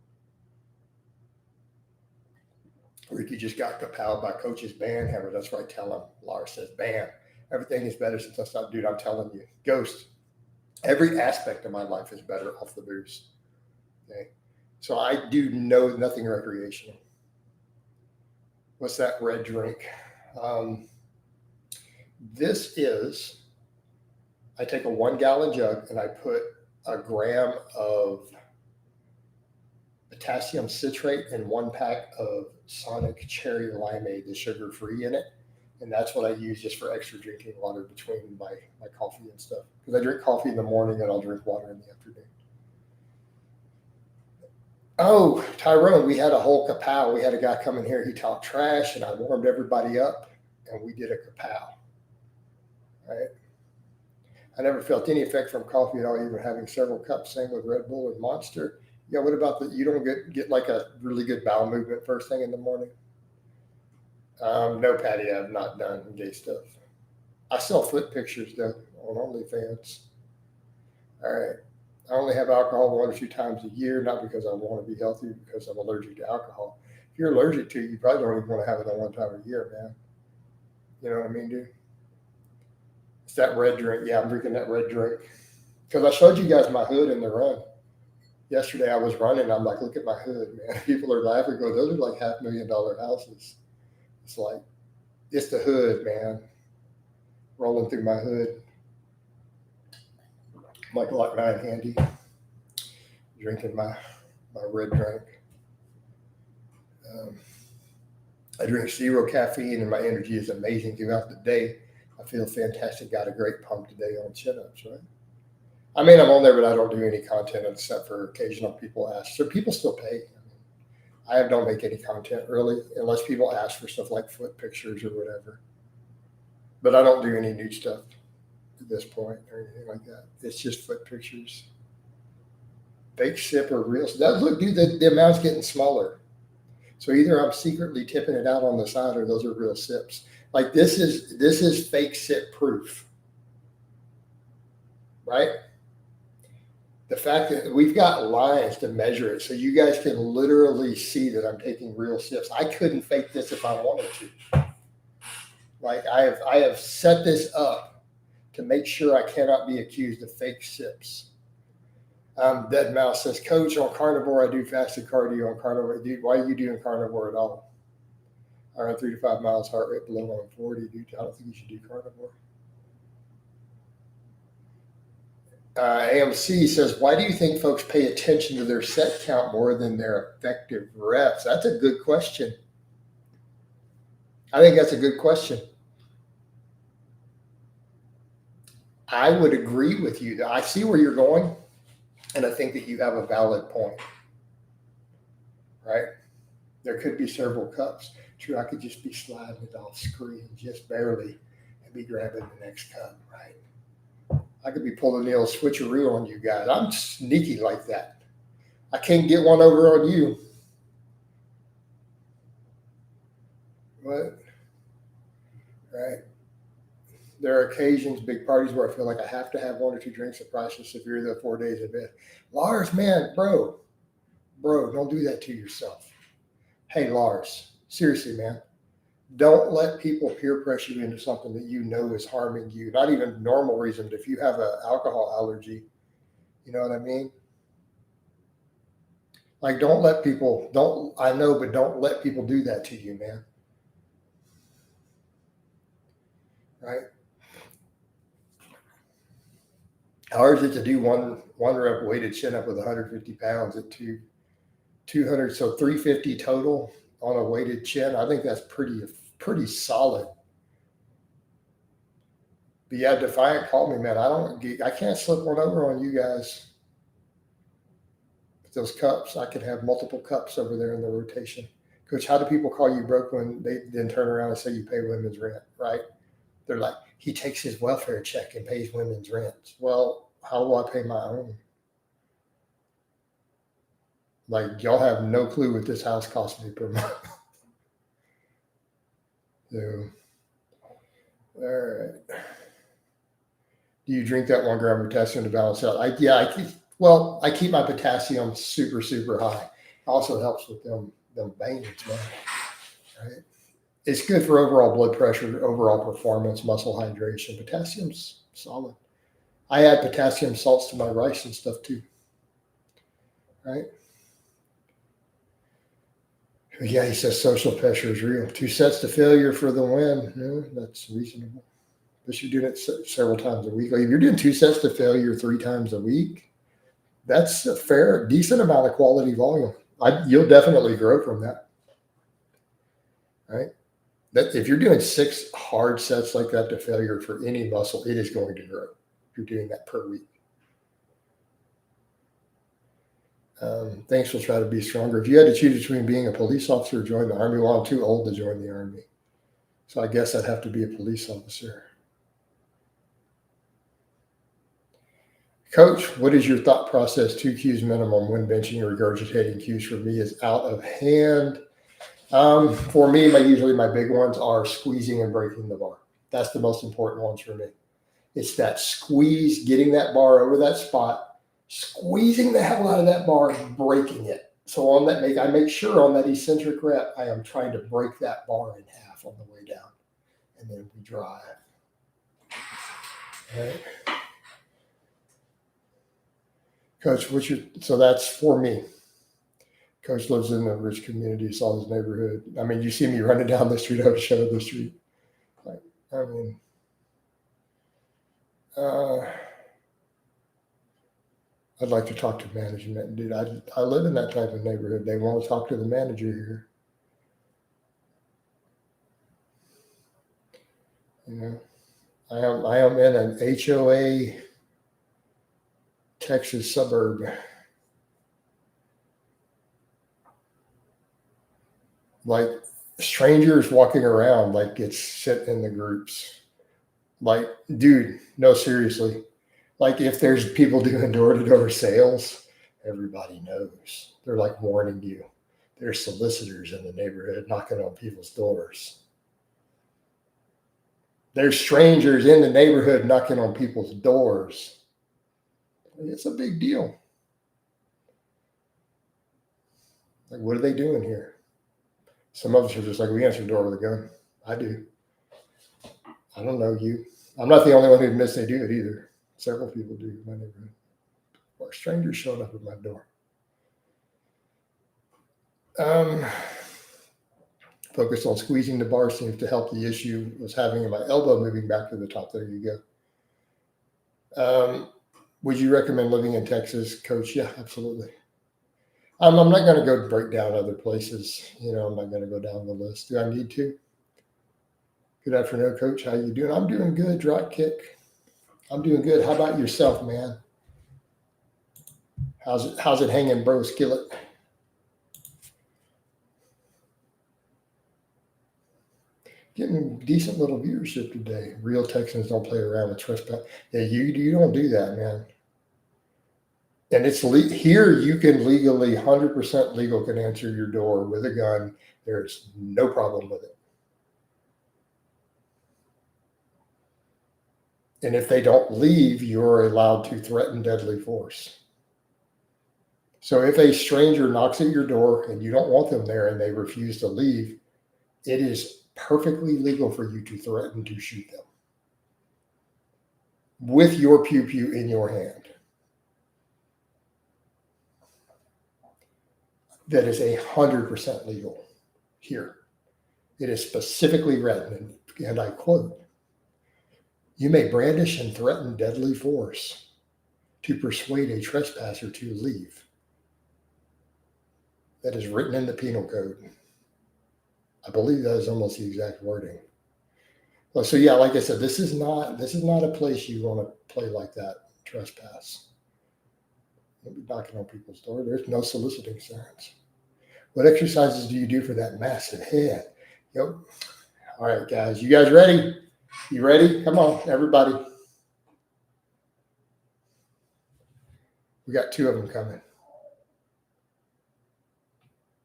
Ricky just got kapowed by Coach's band hammer. That's right. Tell him. Laura says, bam. Everything is better since I stopped. Dude, I'm telling you. Ghost. Every aspect of my life is better off the booze. Okay. So I do nothing recreational. What's that red drink? Um, this is, I take a 1 gallon jug and I put a gram of potassium citrate and 1 pack of Sonic Cherry Limeade, the sugar free in it. And that's what I use just for extra drinking water between my coffee and stuff. Because I drink coffee in the morning and I'll drink water in the afternoon. Oh, Tyrone, we had a whole kapow. We had a guy come in here, he talked trash, and I warmed everybody up, and we did a kapow. Right? I never felt any effect from coffee at all, even having several cups, same with Red Bull and Monster. Yeah, what about you don't get like a really good bowel movement first thing in the morning? No, Patty, I've not done gay stuff. I sell foot pictures though on OnlyFans. All right. I only have alcohol 1 or 2 times a year, not because I want to be healthy, because I'm allergic to alcohol. If you're allergic to it, you probably don't even want to have it on 1 time a year, man. You know what I mean, dude? It's that red drink. Yeah, I'm drinking that red drink. Because I showed you guys my hood in the run. Yesterday I was running. I'm like, look at my hood, man. People are laughing. Go, those are like $500,000 houses. It's like, it's the hood, man. Rolling through my hood. My Glock 9 handy. Drinking my red drink. I drink 0 caffeine and my energy is amazing throughout the day. I feel fantastic. Got a great pump today on chin-ups, right? I mean, I'm on there, but I don't do any content except for occasional people ask. So people still pay. I don't make any content really, unless people ask for stuff like foot pictures or whatever. But I don't do any nude stuff at this point or anything like that. It's just foot pictures. Fake sip or real. Look, dude, the amount's getting smaller. So either I'm secretly tipping it out on the side or those are real sips. Like this is fake sip proof. Right? The fact that we've got lines to measure it, so you guys can literally see that I'm taking real sips. I couldn't fake this if I wanted to. Like I have set this up to make sure I cannot be accused of fake sips. Dead Mouse says, Coach, on carnivore, I do fasted cardio on carnivore. Dude, why are you doing carnivore at all? I run 3 to 5 miles, heart rate below 140. Dude, I don't think you should do carnivore. AMC says, why do you think folks pay attention to their set count more than their effective reps? That's a good question. I think that's a good question. I would agree with you. I see where you're going, and I think that you have a valid point. Right? There could be several cups. True, I could just be sliding it off screen just barely and be grabbing the next cup, right? I could be pulling the old switcheroo on you guys. I'm sneaky like that. I can't get one over on you. What? Right? There are occasions, big parties, where I feel like I have to have 1 or 2 drinks. The price is severe, the 4 days in bed. Lars, man, bro, don't do that to yourself. Hey, Lars, seriously, man. Don't let people peer pressure you into something that you know is harming you. Not even normal reason, but if you have an alcohol allergy, you know what I mean? Like, don't let people do that to you, man. Right? Ours is to do one rep weighted chin up with 150 pounds at 200, so 350 total on a weighted chin. I think that's pretty solid. But yeah, Defiant called me, man. I can't slip one over on you guys. With those cups, I could have multiple cups over there in the rotation. Coach, how do people call you broke when they then turn around and say you pay women's rent, right? They're like, he takes his welfare check and pays women's rent. Well, how will I pay my own? Like, y'all have no clue what this house costs me per month. So, all right. Do you drink that 1 gram of potassium to balance out? I keep my potassium super, super high. Also helps with them veins, man. Right? It's good for overall blood pressure, overall performance, muscle hydration. Potassium's solid. I add potassium salts to my rice and stuff too. Right? Yeah, he says social pressure is real. 2 sets to failure for the win. Yeah, that's reasonable. But you're doing it several times a week. Like if you're doing 2 sets to failure 3 times a week, that's a fair, decent amount of quality volume. You'll definitely grow from that. Right? That if you're doing 6 hard sets like that to failure for any muscle, it is going to grow. If you're doing that per week. Thanks. We'll try to be stronger. If you had to choose between being a police officer or join the Army, well, I'm too old to join the Army. So I guess I'd have to be a police officer. Coach, what is your thought process? 2 Qs minimum when benching or regurgitating. Qs for me is out of hand. For me, usually my big ones are squeezing and breaking the bar. That's the most important ones for me. It's that squeeze, getting that bar over that spot, squeezing the hell out of that bar, and breaking it. So on that, I make sure on that eccentric rep, I am trying to break that bar in half on the way down, and then we drive. All right. Coach, so that's for me. Coach lives in a rich community, saw his neighborhood. I mean, you see me running down the street, I would show the street. Like, I mean, I'd like to talk to management. Dude, I live in that type of neighborhood. They want to talk to the manager here. You know, I am in an HOA Texas suburb. Like strangers walking around, like it's sitting in the groups. Like, dude, no, seriously. Like if there's people doing door-to-door sales, everybody knows. They're like warning you. There's solicitors in the neighborhood knocking on people's doors. There's strangers in the neighborhood knocking on people's doors. It's a big deal. Like, what are they doing here? Some of us are just like, we answer the door with a gun. I do. I don't know you. I'm not the only one who admits they do it either. Several people do in my neighborhood. Or strangers showing up at my door. Focus on squeezing the bar seems to help the issue was having in my elbow moving back to the top. There you go. Would you recommend living in Texas, Coach? Yeah, absolutely. I'm not going to go break down other places. I'm not going to go down the list. Do I need to? Good afternoon, Coach. How you doing? I'm doing good. Drop kick. I'm doing good. How about yourself, man? How's it hanging, bro? Skillet. Getting decent little viewership today. Real Texans don't play around with trespass. Yeah, you don't do that, man. And it's here you can legally, 100% legal, can answer your door with a gun. There's no problem with it. And if they don't leave, you're allowed to threaten deadly force. So if a stranger knocks at your door and you don't want them there and they refuse to leave, it is perfectly legal for you to threaten to shoot them with your pew-pew in your hand. That is 100% legal here. It is specifically written, and I quote, "You may brandish and threaten deadly force to persuade a trespasser to leave." That is written in the penal code. I believe that is almost the exact wording. Well, so yeah, like I said, this is not a place you want to play like that. Trespass. Don't be knocking on people's door. There's no soliciting sirens. What exercises do you do for that massive head? Yep. All right, guys. You guys ready? You ready? Come on, everybody. We got 2 of them coming.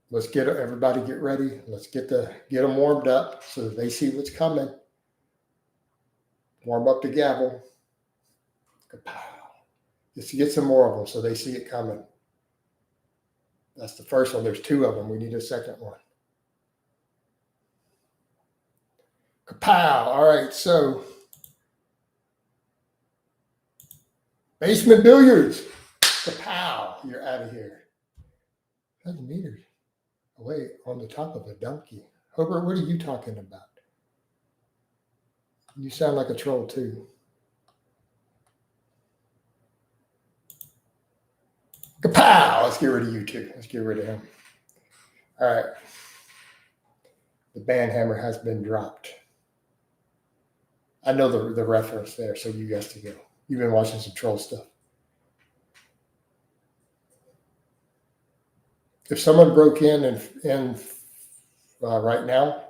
Let's everybody get ready. Let's get them warmed up so that they see what's coming. Warm up the gavel. Kapow. Just to get some more of them so they see it coming. That's the first one. There's 2 of them. We need a second one. Kapow. All right, so Basement billiards. Kapow! You're out of here. 100 meters away on the top of a donkey. Hobart, what are you talking about? You sound like a troll too. Kapow! Let's get rid of you two. Let's get rid of him. All right. The band hammer has been dropped. I know the reference there, so you guys can go. You've been watching some troll stuff. If someone broke in right now,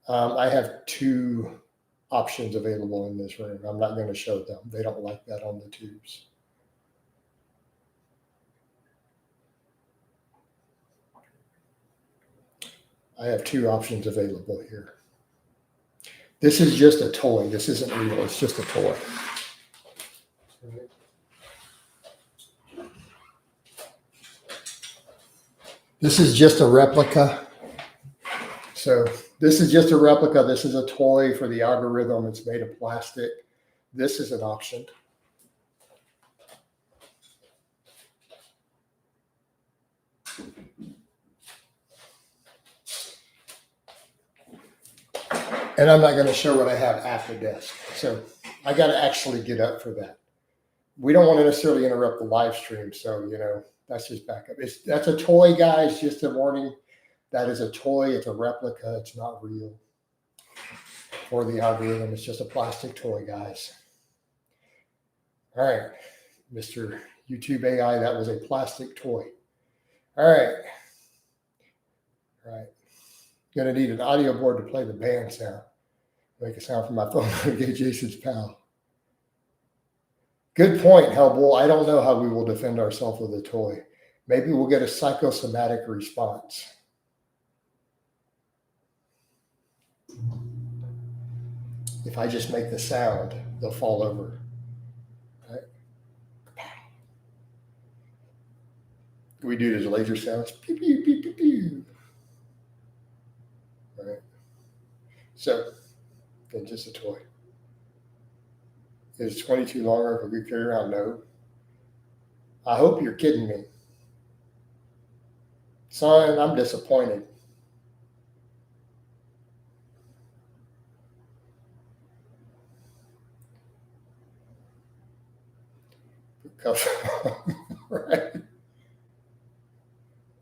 I have two options available in this room. I'm not going to show them. They don't like that on the tubes. I have two options available here. This is just a toy. This isn't real. It's just a toy. This is just a replica. So this is just a replica. This is a toy for the algorithm. It's made of plastic. This is an option. And I'm not going to show what I have at the desk. So I got to actually get up for that. We don't want to necessarily interrupt the live stream. So, that's just backup. That's a toy, guys, just a warning. That is a toy. It's a replica. It's not real. For the algorithm, it's just a plastic toy, guys. All right, Mr. YouTube AI, that was a plastic toy. All right. Going to need an audio board to play the band sound. Make a sound from my phone to get Jason's pal. Good point, Hellbull. I don't know how we will defend ourselves with a toy. Maybe we'll get a psychosomatic response. If I just make the sound, they'll fall over. Right? We do these laser sounds. Pew, pew, pew, pew, pew. Right. So, it's just a toy. Is 22 longer if we carry around? No. I hope you're kidding me. Son, I'm disappointed. Right.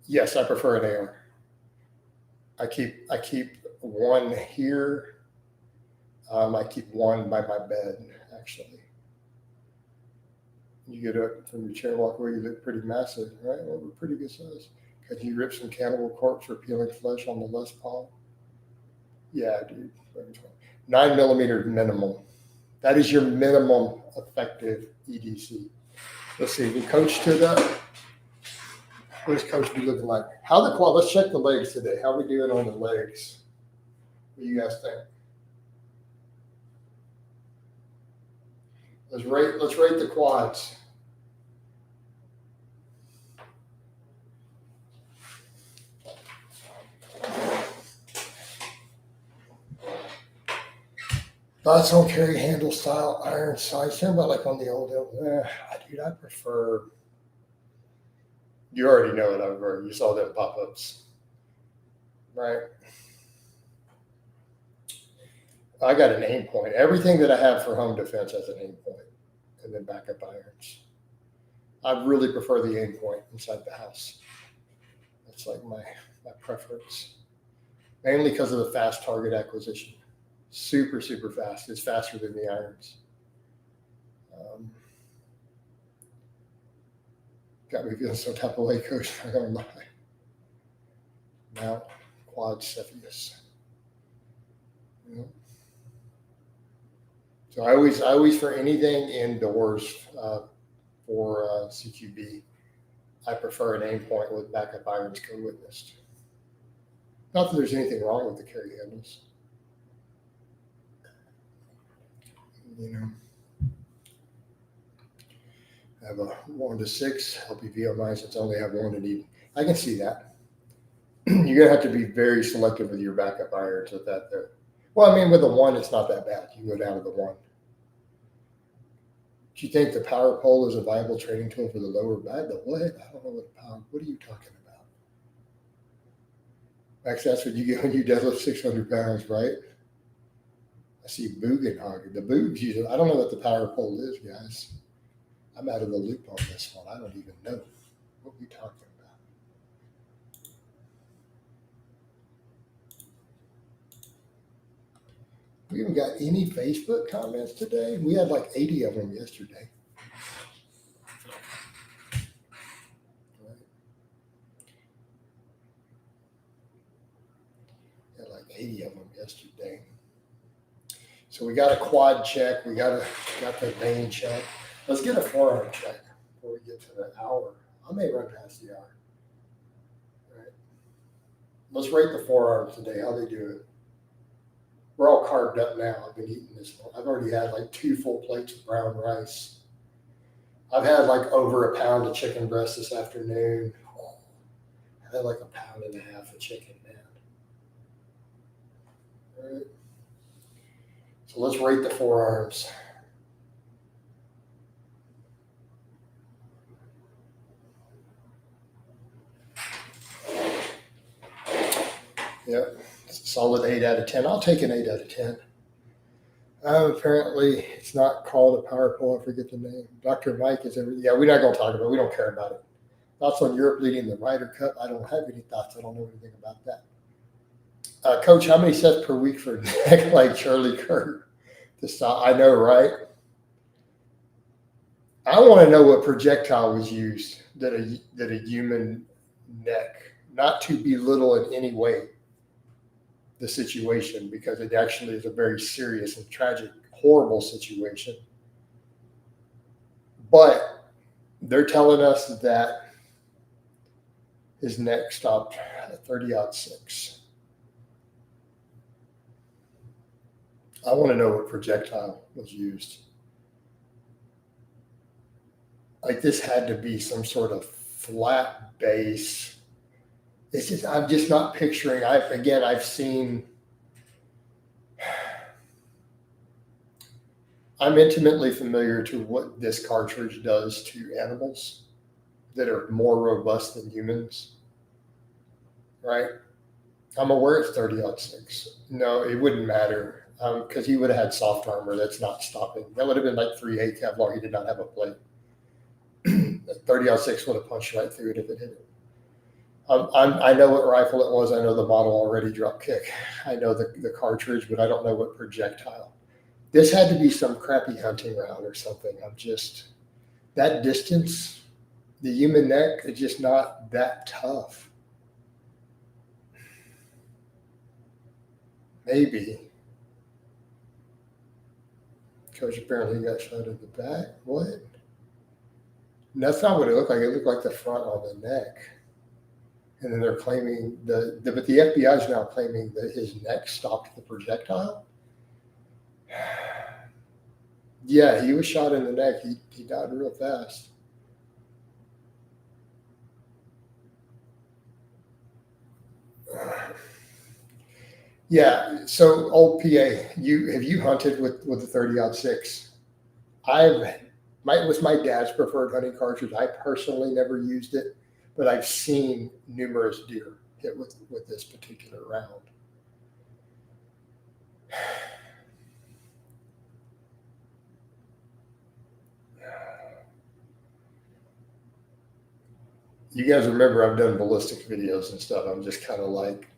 Yes, I prefer an AR. I keep one here. I keep one by my bed, actually. You get up from your chair, walk away, you look pretty massive, right? Well, we're pretty good size. Could you rip some cannibal corpse for peeling flesh on the Les Paul? Yeah, dude. 9mm minimum. That is your minimum effective EDC. Let's see, we coach to that. What does coach be looking like? How the quad? Let's check the legs today. How are we doing on the legs? What do you guys think? Let's rate the quads. Thoughts on carry handle style iron size? Sound about like on the old, dude, I prefer. You already know it. You saw them pop-ups, right? I got an aim point. Everything that I have for home defense has an aim point, and then backup irons. I really prefer the aim point inside the house. That's like my preference, mainly because of the fast target acquisition. Super, super fast. It's faster than the irons. Got me feeling some type of way, coach. I'm not gonna lie. Now, quad Cepheus. So I always for anything indoors for CQB, I prefer an aim point with backup irons co-witnessed. Not that there's anything wrong with the carry handles. I have a 1 to 6 LPV on since I only have one to need. I can see that. You're gonna have to be very selective with your backup irons with that there. Well, I mean, with the 1, it's not that bad. You can go down to the 1. Do you think the power pole is a viable training tool for the lower back? The what? I don't know what power. What are you talking about? Max, that's what you get when you deadlift 600 pounds, right? I see Bugenhagen. The Boogs usually. I don't know what the power pole is, guys. I'm out of the loop on this one. I don't even know. What are we talking about? We haven't got any Facebook comments today. We had like 80 of them yesterday. Right? We had like 80 of them yesterday. So we got a quad check. We got the vein check. Let's get a forearm check before we get to the hour. I may run past the hour. All right. Let's rate the forearms today. How they do it. We're all carved up now. I've been eating this one. I've already had like 2 full plates of brown rice. I've had like over a pound of chicken breast this afternoon. I had like a pound and a half of chicken, man. All right. So let's rate the forearms. Yep, solid 8 out of 10. I'll take an 8 out of 10. Apparently, it's not called a power pole. I forget the name. Dr. Mike is everything. Yeah, we're not going to talk about it. We don't care about it. Thoughts on Europe leading the Ryder Cup? I don't have any thoughts. I don't know anything about that. Coach, how many sets per week for neck like Charlie Kirk to stop? I know, right? I want to know what projectile was used that a human neck, not to belittle in any way the situation, because it actually is a very serious and tragic, horrible situation. But they're telling us that his neck stopped at 30-06. I want to know what projectile was used. Like this had to be some sort of flat base. It's just, I'm just not picturing. I've seen, I'm intimately familiar to what this cartridge does to animals that are more robust than humans, right? I'm aware it's 30-06. No, it wouldn't matter because he would have had soft armor that's not stopping. That would have been like 3A Kevlar. He did not have a plate. 30-06 would have punched right through it if it hit it. I know what rifle it was. I know the model already, drop kick. I know the cartridge, but I don't know what projectile. This had to be some crappy hunting round or something. That distance, the human neck is just not that tough. Maybe. Coach apparently got shot in the back. What? That's not what it looked like. It looked like the front on the neck. And then they're claiming but the FBI is now claiming that his neck stopped the projectile. Yeah, he was shot in the neck. He died real fast. Yeah. So old PA, have you hunted with the 30-06? It was my dad's preferred hunting cartridge. I personally never used it, but I've seen numerous deer hit with this particular round. You guys remember I've done ballistics videos and stuff. I'm just kind of like,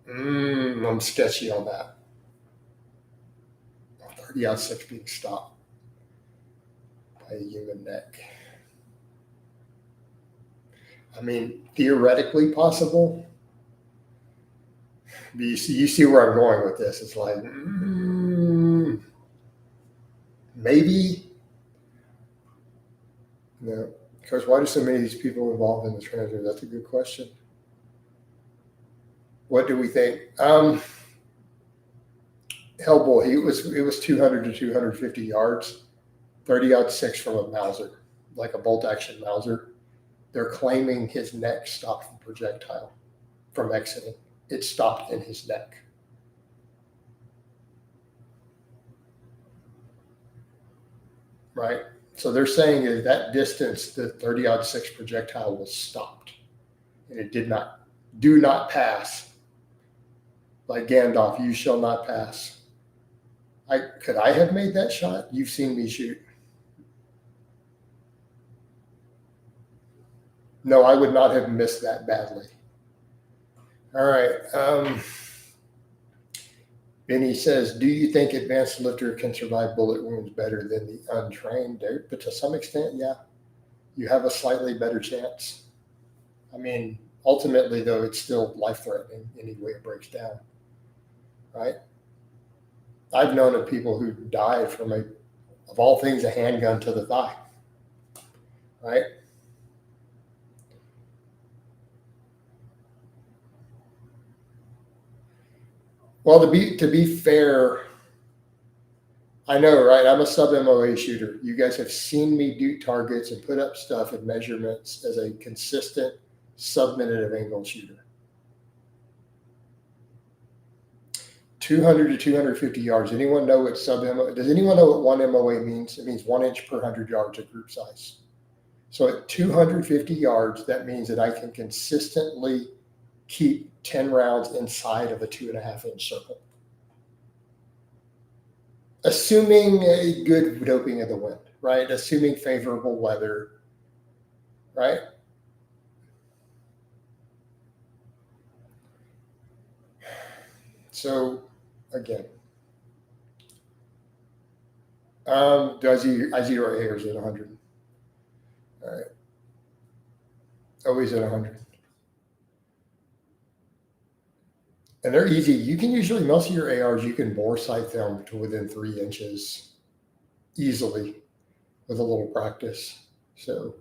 I'm sketchy on that. 30-06 being stopped by a human neck. I mean, theoretically possible. But you see where I'm going with this. It's like, maybe. No. Because why do so many of these people involved in the transfer? That's a good question. What do we think? Hellboy, it was 200 to 250 yards, 30-06 from a Mauser, like a bolt action Mauser. They're claiming his neck stopped the projectile from exiting. It stopped in his neck. right? So they're saying at that distance, the 30-06 projectile was stopped, and it did not. Do not pass. Like Gandalf, you shall not pass. Could I have made that shot? You've seen me shoot. No, I would not have missed that badly. All right. Benny says, do you think advanced lifter can survive bullet wounds better than the untrained? But to some extent, yeah. You have a slightly better chance. I mean, ultimately, though, it's still life-threatening any way it breaks down, right? I've known of people who died from of all things, a handgun to the thigh, right? Well, to be fair, I know, right? I'm a sub-MOA shooter. You guys have seen me do targets and put up stuff and measurements as a consistent sub-minute of angle shooter. 200 to 250 yards. Anyone know what sub-MOA? Does anyone know what 1 MOA means? It means 1 inch per 100 yards of group size. So at 250 yards, that means that I can consistently keep 10 rounds inside of a 2.5 inch circle. Assuming a good doping of the wind, right? Assuming favorable weather, right? So again, I zero airs at 100. All right. Always at 100. And they're easy. You can usually, most of your ARs, you can bore sight them to within 3 inches easily with a little practice. So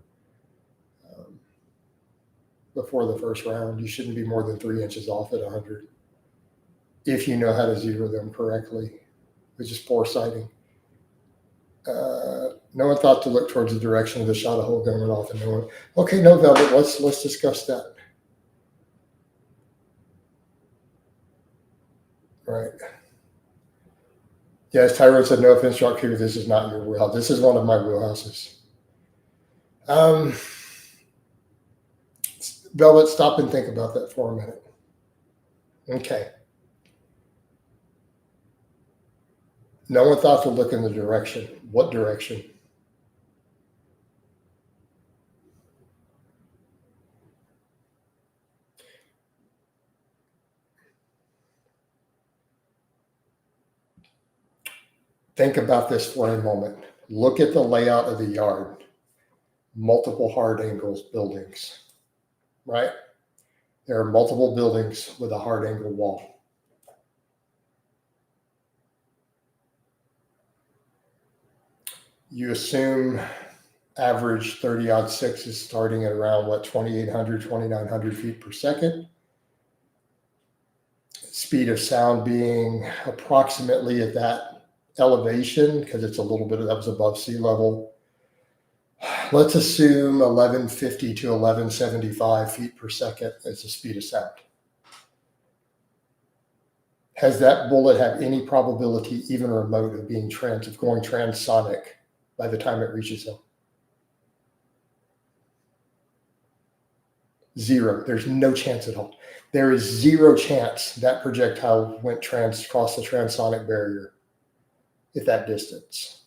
before the first round, you shouldn't be more than 3 inches off at 100 if you know how to zero them correctly, which is foresighting. No one thought to look towards the direction of the shot a hole gun went off, and no one. Okay, no, Velvet. Let's discuss that. Right. Yes, Tyrone said, no offense, Rock Cooper, this is not your wheelhouse. This is one of my wheelhouses. Velvet, stop and think about that for a minute. Okay. No one thought to look in the direction. What direction? Think about this for a moment. Look at the layout of the yard. Multiple hard angles buildings, right? There are multiple buildings with a hard angle wall. You assume average 30-06 is starting at around, what, 2,800, 2,900 feet per second. Speed of sound being approximately at that elevation, because it's a little bit, that was above sea level. Let's assume 1150 to 1175 feet per second as the speed of sound. Has that bullet have any probability, even remote, of being going transonic by the time it reaches him? Zero. There's no chance at all. There is zero chance that projectile went across the transonic barrier at that distance.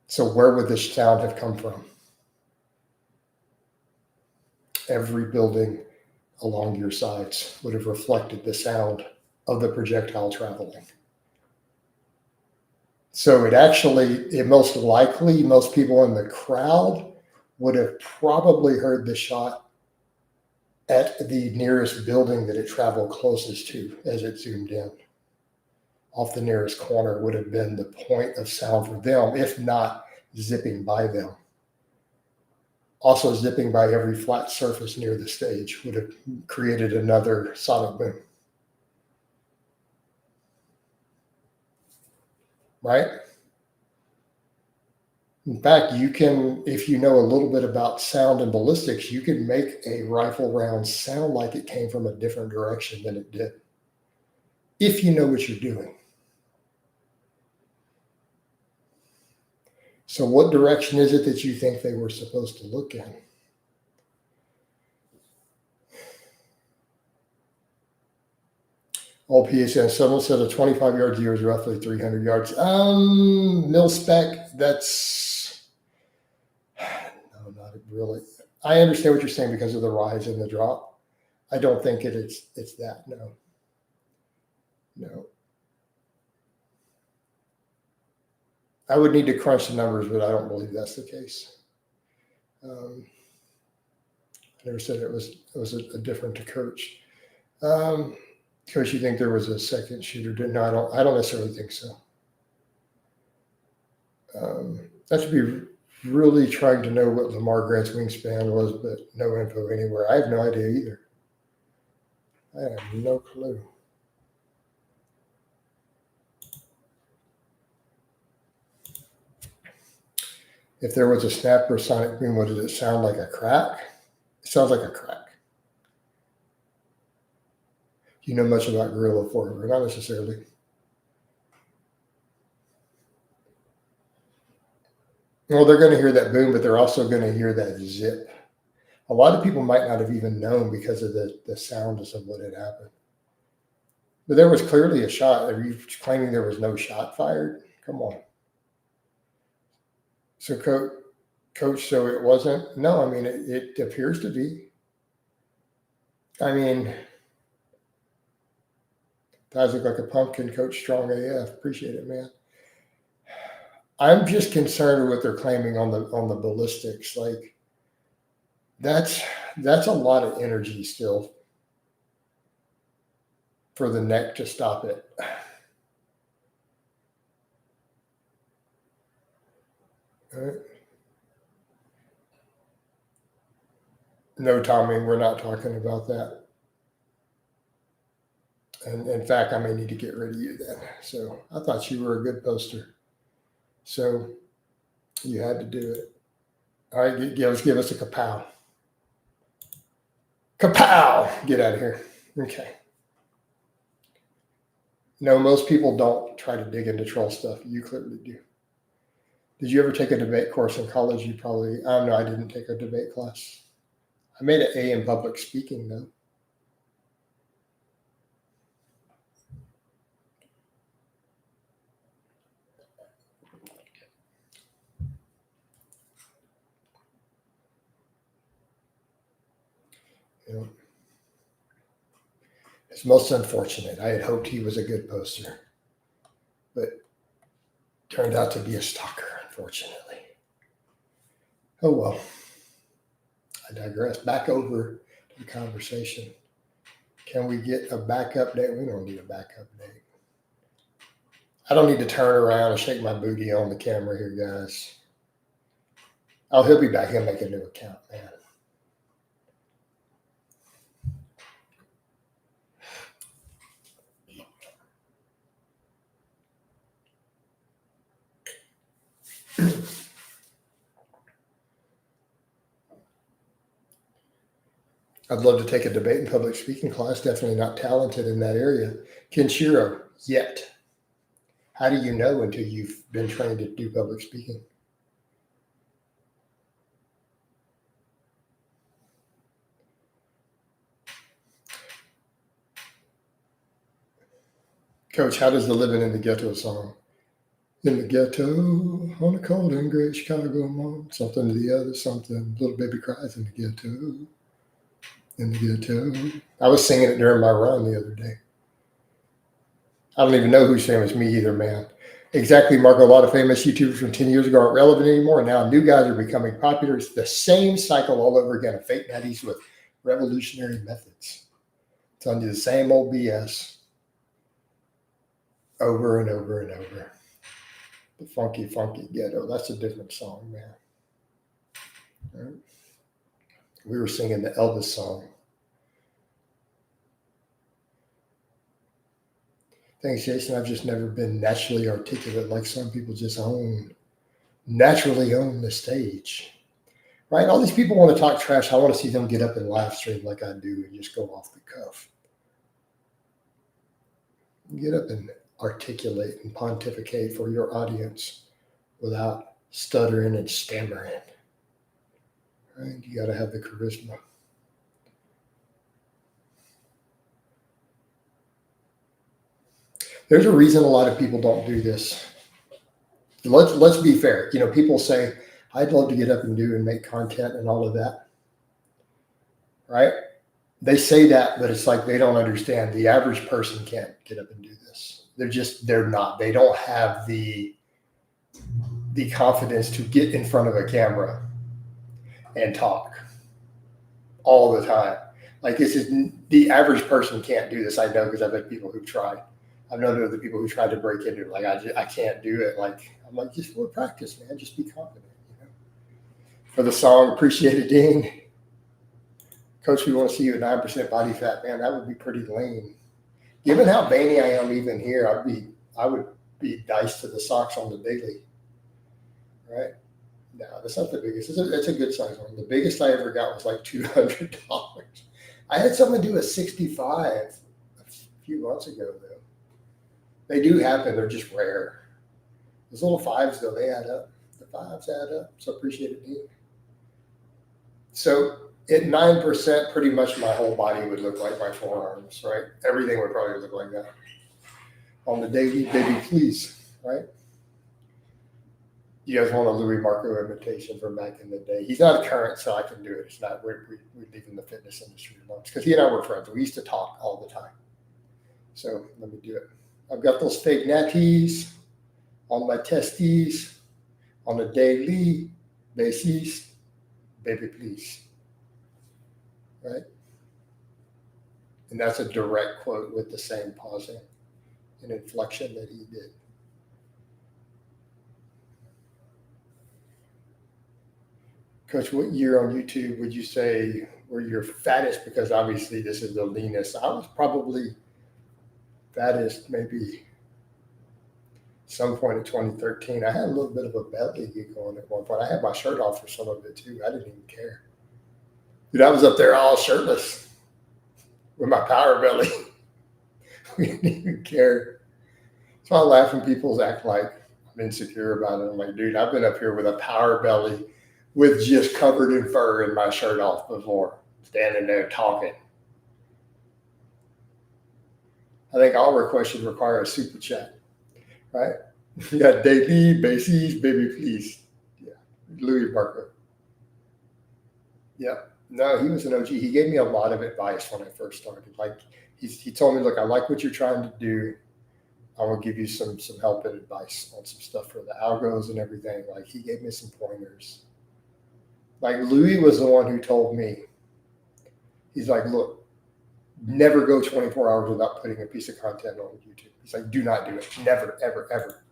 So where would this sound have come from? Every building along your sides would have reflected the sound of the projectile traveling. So it most likely, most people in the crowd would have probably heard the shot at the nearest building that it traveled closest to as it zoomed in. Off the nearest corner would have been the point of sound for them, if not zipping by them. Also, zipping by every flat surface near the stage would have created another sonic boom. Right? In fact, you can, if you know a little bit about sound and ballistics, you can make a rifle round sound like it came from a different direction than it did, if you know what you're doing. So what direction is it that you think they were supposed to look in? All PSN. Someone said a 25-yard deer is roughly 300 yards. Mil spec, that's no, not really. I understand what you're saying because of the rise and the drop. I don't think it's that. No. I would need to crunch the numbers, but I don't believe that's the case. I never said it was a different to coach. Coach, you think there was a second shooter? No, I don't necessarily think so. That should be really trying to know what Lamar Grant's wingspan was, but no info anywhere. I have no idea either. I have no clue. If there was a snap or a sonic boom, what did it sound like? A crack? It sounds like a crack. Do you know much about Gorilla 4? Not necessarily. Well, they're going to hear that boom, but they're also going to hear that zip. A lot of people might not have even known because of the sounds of what had happened. But there was clearly a shot. Are you claiming there was no shot fired? Come on. So, Coach, so it wasn't? No, I mean, it appears to be. I mean, guys look like a pumpkin, Coach Strong AF. Appreciate it, man. I'm just concerned with what they're claiming on the ballistics. Like, that's a lot of energy still for the neck to stop it. All right. No, Tommy, we're not talking about that. And in fact, I may need to get rid of you then. So I thought you were a good poster. So you had to do it. All right, give us a kapow. Kapow! Get out of here. Okay. No, most people don't try to dig into troll stuff. You clearly do. Did you ever take a debate course in college? You probably, no, I didn't take a debate class. I made an A in public speaking, though. It's most unfortunate. I had hoped he was a good poster, but turned out to be a stalker, unfortunately. Oh, well. I digress. Back over to the conversation. Can we get a backup date? We don't need a backup date. I don't need to turn around and shake my booty on the camera here, guys. Oh, he'll be back. He'll make a new account, man. I'd love to take a debate and public speaking class. Definitely not talented in that area. Kenshiro, yet. How do you know until you've been trained to do public speaking? Coach, how does the Living in the Ghetto song? In the ghetto, on a cold and gray Chicago morning, something to the other, something, little baby cries in the ghetto. In the ghetto. I was singing it during my run the other day. I don't even know who's famous, me either, man. Exactly, Marco. A lot of famous YouTubers from 10 years ago aren't relevant anymore. And now new guys are becoming popular. It's the same cycle all over again of fake natties with revolutionary methods. Telling you the same old BS over and over and over. The funky, funky ghetto. That's a different song, man. Right? We were singing the Elvis song. Thanks, Jason. I've just never been naturally articulate like some people just naturally own the stage. Right? All these people want to talk trash. I want to see them get up and live stream like I do and just go off the cuff. Get up and articulate and pontificate for your audience without stuttering and stammering. Right? You got to have the charisma. There's a reason a lot of people don't do this. Let's be fair. You know, people say, I'd love to get up and do and make content and all of that. Right? They say that, but it's like they don't understand. The average person can't get up and do this. They're not. They don't have the confidence to get in front of a camera and talk all the time. Like this is the average person can't do this. I know because I've had people who've tried. I've known other people who tried to break into it. Like I can't do it. Like I'm like, just for practice, man. Just be confident. You know. For the song, appreciate it, Dean. Coach, we want to see you at 9% body fat, man. That would be pretty lame. Given how veiny I am, even here, I would be diced to the socks on the daily. Right? No, that's not the biggest. It's a good size one. The biggest I ever got was like $200. I had someone do a 65 a few months ago, though. They do happen. They're just rare. Those little fives, though, they add up. The fives add up. So appreciate it, Dean. So at 9%, pretty much my whole body would look like my forearms, right? Everything would probably look like that. On the daily, baby, please, right? You guys want a Louis Marco imitation from back in the day? He's not a current, so I can do it. It's not, we live in the fitness industry once because he and I were friends. We used to talk all the time. So let me do it. I've got those fake natties on my testes on a daily basis. Baby, please. Right? And that's a direct quote with the same pausing and inflection that he did. Coach, what year on YouTube would you say were your fattest? Because obviously this is the leanest. I was probably fattest maybe some point in 2013. I had a little bit of a belly going at one point. I had my shirt off for some of it too. I didn't even care. Dude, I was up there all shirtless with my power belly. We didn't even care. So I laugh when people act like I'm insecure about it. I'm like, dude, I've been up here with a power belly with just covered in fur and my shirt off before, standing there talking. I think all requests should require a super chat, right? You got daily basis, baby, please. Yeah, Louis Marco. Yeah, no, he was an OG. He gave me a lot of advice when I first started. Like he told me, look, I like what you're trying to do. I will give you some help and advice on some stuff for the algos and everything. Like he gave me some pointers. Like Louis was the one who told me, he's like, look, never go 24 hours without putting a piece of content on YouTube. He's like, do not do it. Never, ever, ever.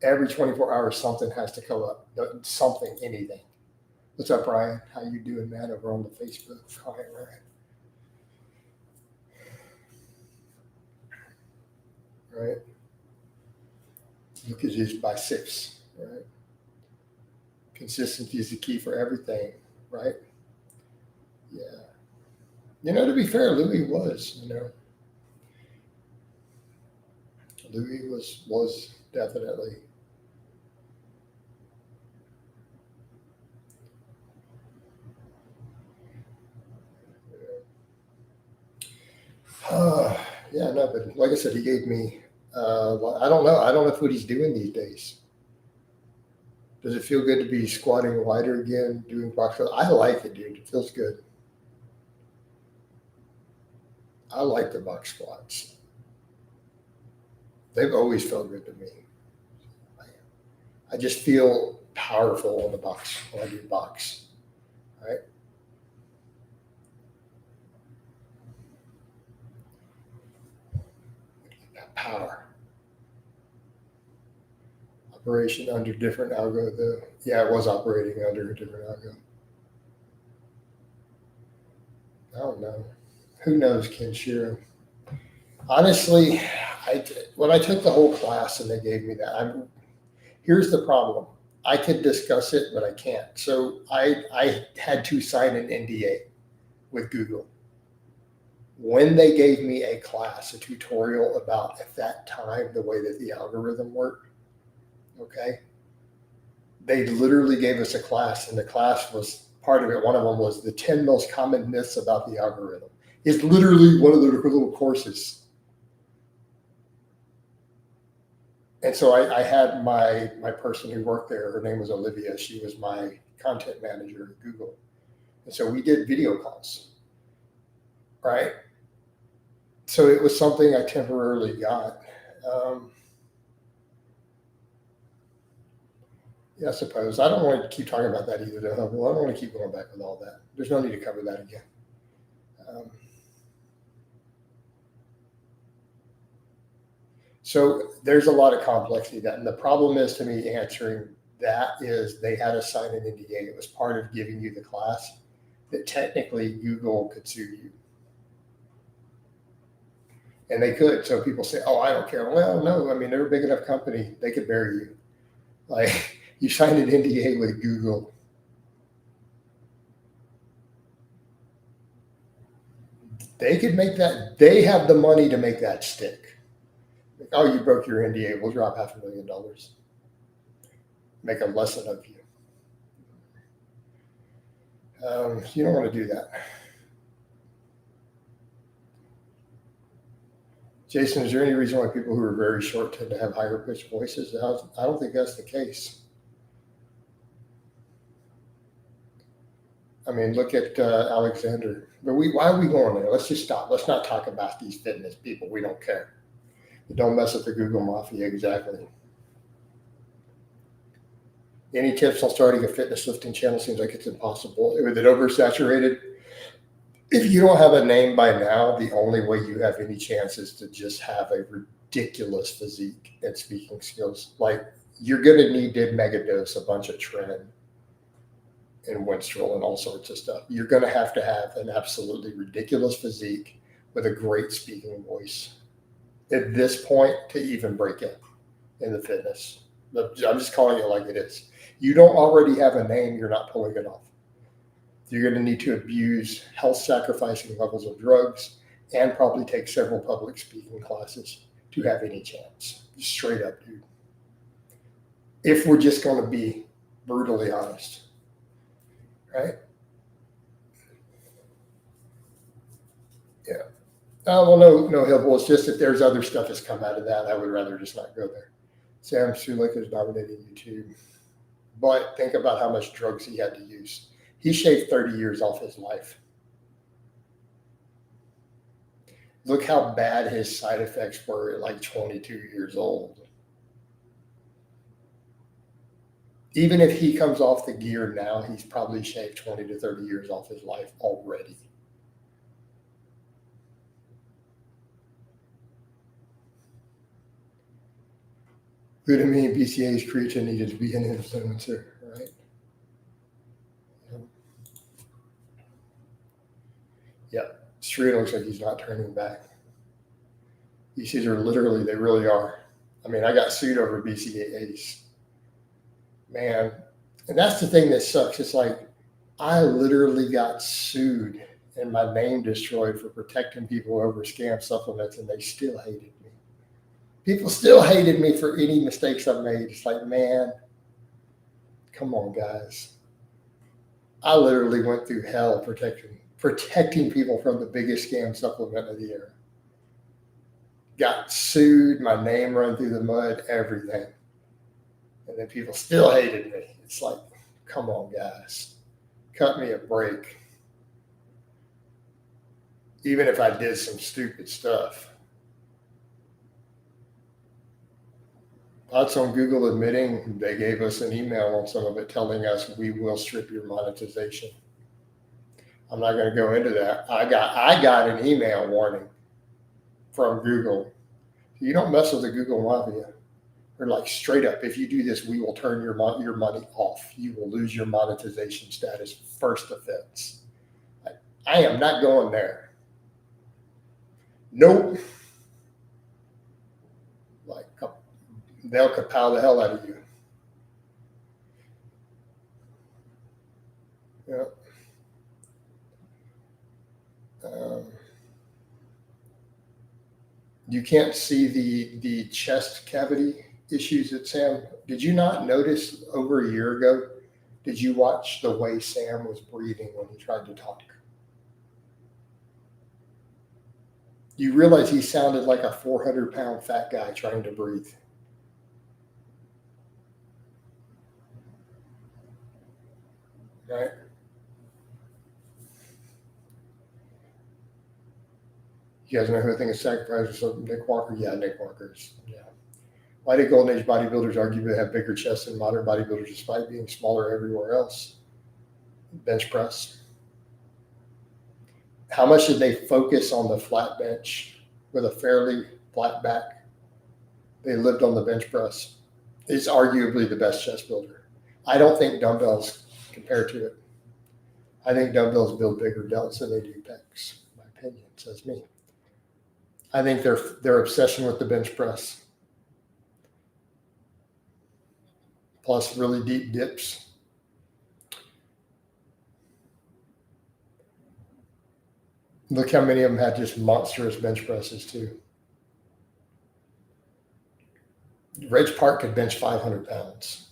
Every 24 hours, something has to come up. Something, anything. What's up, Ryan? How you doing, man, over on the Facebook? Hi, Ryan. Right? Look at his biceps, right? Consistency is the key for everything, right? Yeah. You know, to be fair, Louis was, Louis was definitely. Yeah, no, but like I said, he gave me, I don't know. I don't know what he's doing these days. Does it feel good to be squatting wider again, doing box? I like it, dude. It feels good. I like the box squats. They've always felt good to me. I just feel powerful on the box when I do box, right? That power. Operation under different algo, though. Yeah, it was operating under a different algo. I don't know. Who knows, Kenshiro? Honestly, when I took the whole class and they gave me that, here's the problem. I could discuss it, but I can't. So I had to sign an NDA with Google. When they gave me a class, a tutorial about, at that time, the way that the algorithm worked, okay, they literally gave us a class, and the class was part of it. One of them was the 10 most common myths about the algorithm. It's literally one of the little courses. And so I had my person who worked there, her name was Olivia. She was my content manager at Google. And so we did video calls, right? So it was something I temporarily got. Yeah, I suppose. I don't want to keep talking about that either, though. Well, I don't want to keep going back with all that. There's no need to cover that again. So there's a lot of complexity to that. And the problem is, to me, answering that is they had us sign an NDA. It was part of giving you the class that technically Google could sue you. And they could. So people say, oh, I don't care. Well, no, I mean, they're a big enough company. They could bury you. Like, you signed an NDA with Google. They could make that. They have the money to make that stick. Like, oh, you broke your NDA. We'll drop $500,000. Make a lesson of you. You don't want to do that. Jason, is there any reason why people who are very short tend to have higher pitched voices? I don't think that's the case. I mean, look at Alexander. But why are we going there? Let's just stop. Let's not talk about these fitness people. We don't care. Don't mess with the Google Mafia. Exactly. Any tips on starting a fitness lifting channel? Seems like it's impossible. With it oversaturated, if you don't have a name by now, the only way you have any chance is to just have a ridiculous physique and speaking skills. Like, you're going to need to mega dose a bunch of Tren and Winstrel and all sorts of stuff. You're going to have an absolutely ridiculous physique with a great speaking voice at this point to even break in the fitness. I'm just calling it like it is. You don't already have a name, you're not pulling it off. You're going to need to abuse health-sacrificing levels of drugs and probably take several public speaking classes to have any chance. Straight up, dude. If we're just going to be brutally honest, right? Yeah. Well, no, Hillable. It's just that there's other stuff that's come out of that. I would rather just not go there. Sam Sulik is dominating YouTube. But think about how much drugs he had to use. He shaved 30 years off his life. Look how bad his side effects were at like 22 years old. Even if he comes off the gear now, he's probably shaved 20 to 30 years off his life already. Glutamine, BCAAs, creatine needed to be an influencer, right? Yep. Serena looks like he's not turning back. BCAAs are literally, they really are. I mean, I got sued over BCAAs. Man. And that's the thing that sucks. It's like, I literally got sued and my name destroyed for protecting people over scam supplements, and they still hated me. People still hated me for any mistakes I made. It's like, man, come on, guys. I literally went through hell protecting people from the biggest scam supplement of the era. Got sued, my name run through the mud, everything. And then people still hated me. It's like, come on, guys. Cut me a break. Even if I did some stupid stuff. Thoughts on Google admitting they gave us an email on some of it telling us we will strip your monetization. I'm not going to go into that. I got an email warning from Google. You don't mess with the Google Mafia. They're like, straight up, if you do this, we will turn your money off. You will lose your monetization status, first offense. I am not going there. Nope. Like, they'll kapow the hell out of you. Yeah. You can't see the chest cavity issues that Sam, did you not notice over a year ago? Did you watch the way Sam was breathing when he tried to talk? You realize he sounded like a 400-pound fat guy trying to breathe. Right? You guys know who I think is sacrificed or something? Nick Walker? Yeah, Nick Walker's. Yeah. Why did Golden Age bodybuilders arguably have bigger chests than modern bodybuilders despite being smaller everywhere else? Bench press. How much did they focus on the flat bench with a fairly flat back? They lived on the bench press. It's arguably the best chest builder. I don't think dumbbells compare to it. I think dumbbells build bigger delts than they do pecs. My opinion says me. I think their obsession with the bench press, plus really deep dips. Look how many of them had just monstrous bench presses too. Reg Park could bench 500 pounds.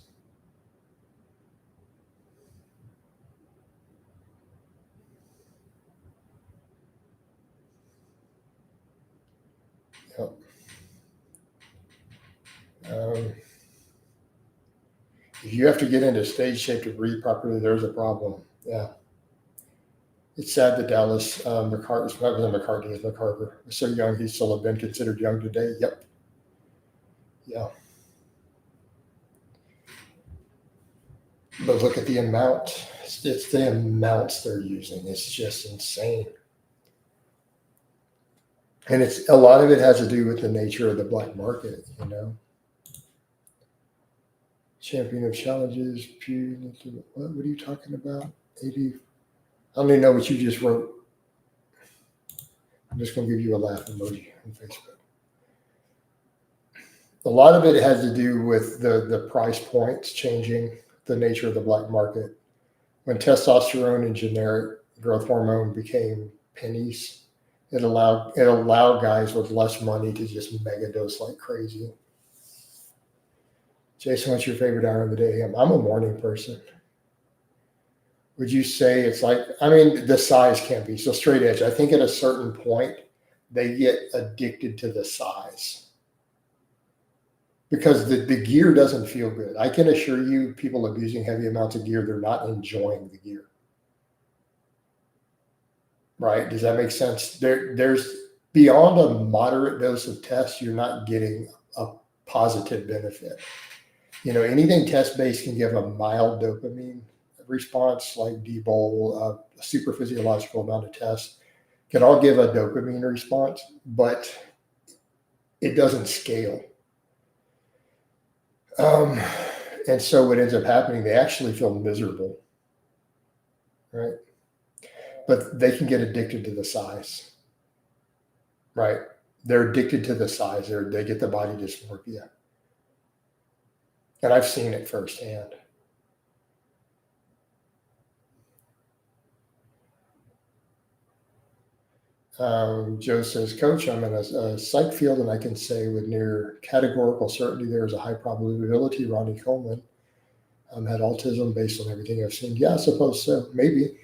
Yep. If you have to get into stage shape to breathe properly, there's a problem. Yeah. It's sad that Dallas McCartney was so young. He's still been considered young today. Yep. Yeah. But look at the amount. It's the amounts they're using. It's just insane. And it's a lot of it has to do with the nature of the black market, you know. Champion of challenges. What are you talking about? 80. I don't even know what you just wrote. I'm just going to give you a laugh emoji on Facebook. A lot of it has to do with the price points changing, the nature of the black market. When testosterone and generic growth hormone became pennies, it allowed guys with less money to just mega dose like crazy. Jason, what's your favorite hour of the day? I'm a morning person. Would you say it's like, I mean, the size can be. So straight edge, I think at a certain point, they get addicted to the size. Because the gear doesn't feel good. I can assure you, people abusing heavy amounts of gear, they're not enjoying the gear. Right? Does that make sense? There's beyond a moderate dose of test, you're not getting a positive benefit. You know, anything test-based can give a mild dopamine response, like D-Bowl, a super physiological amount of tests, can all give a dopamine response, but it doesn't scale. And so what ends up happening, they actually feel miserable, right? But they can get addicted to the size, right? They're addicted to the size. They get the body dysmorphia. And I've seen it firsthand. Joe says, Coach, I'm in a psych field, and I can say with near categorical certainty there is a high probability Ronnie Coleman had autism based on everything I've seen. Yeah, I suppose so. Maybe.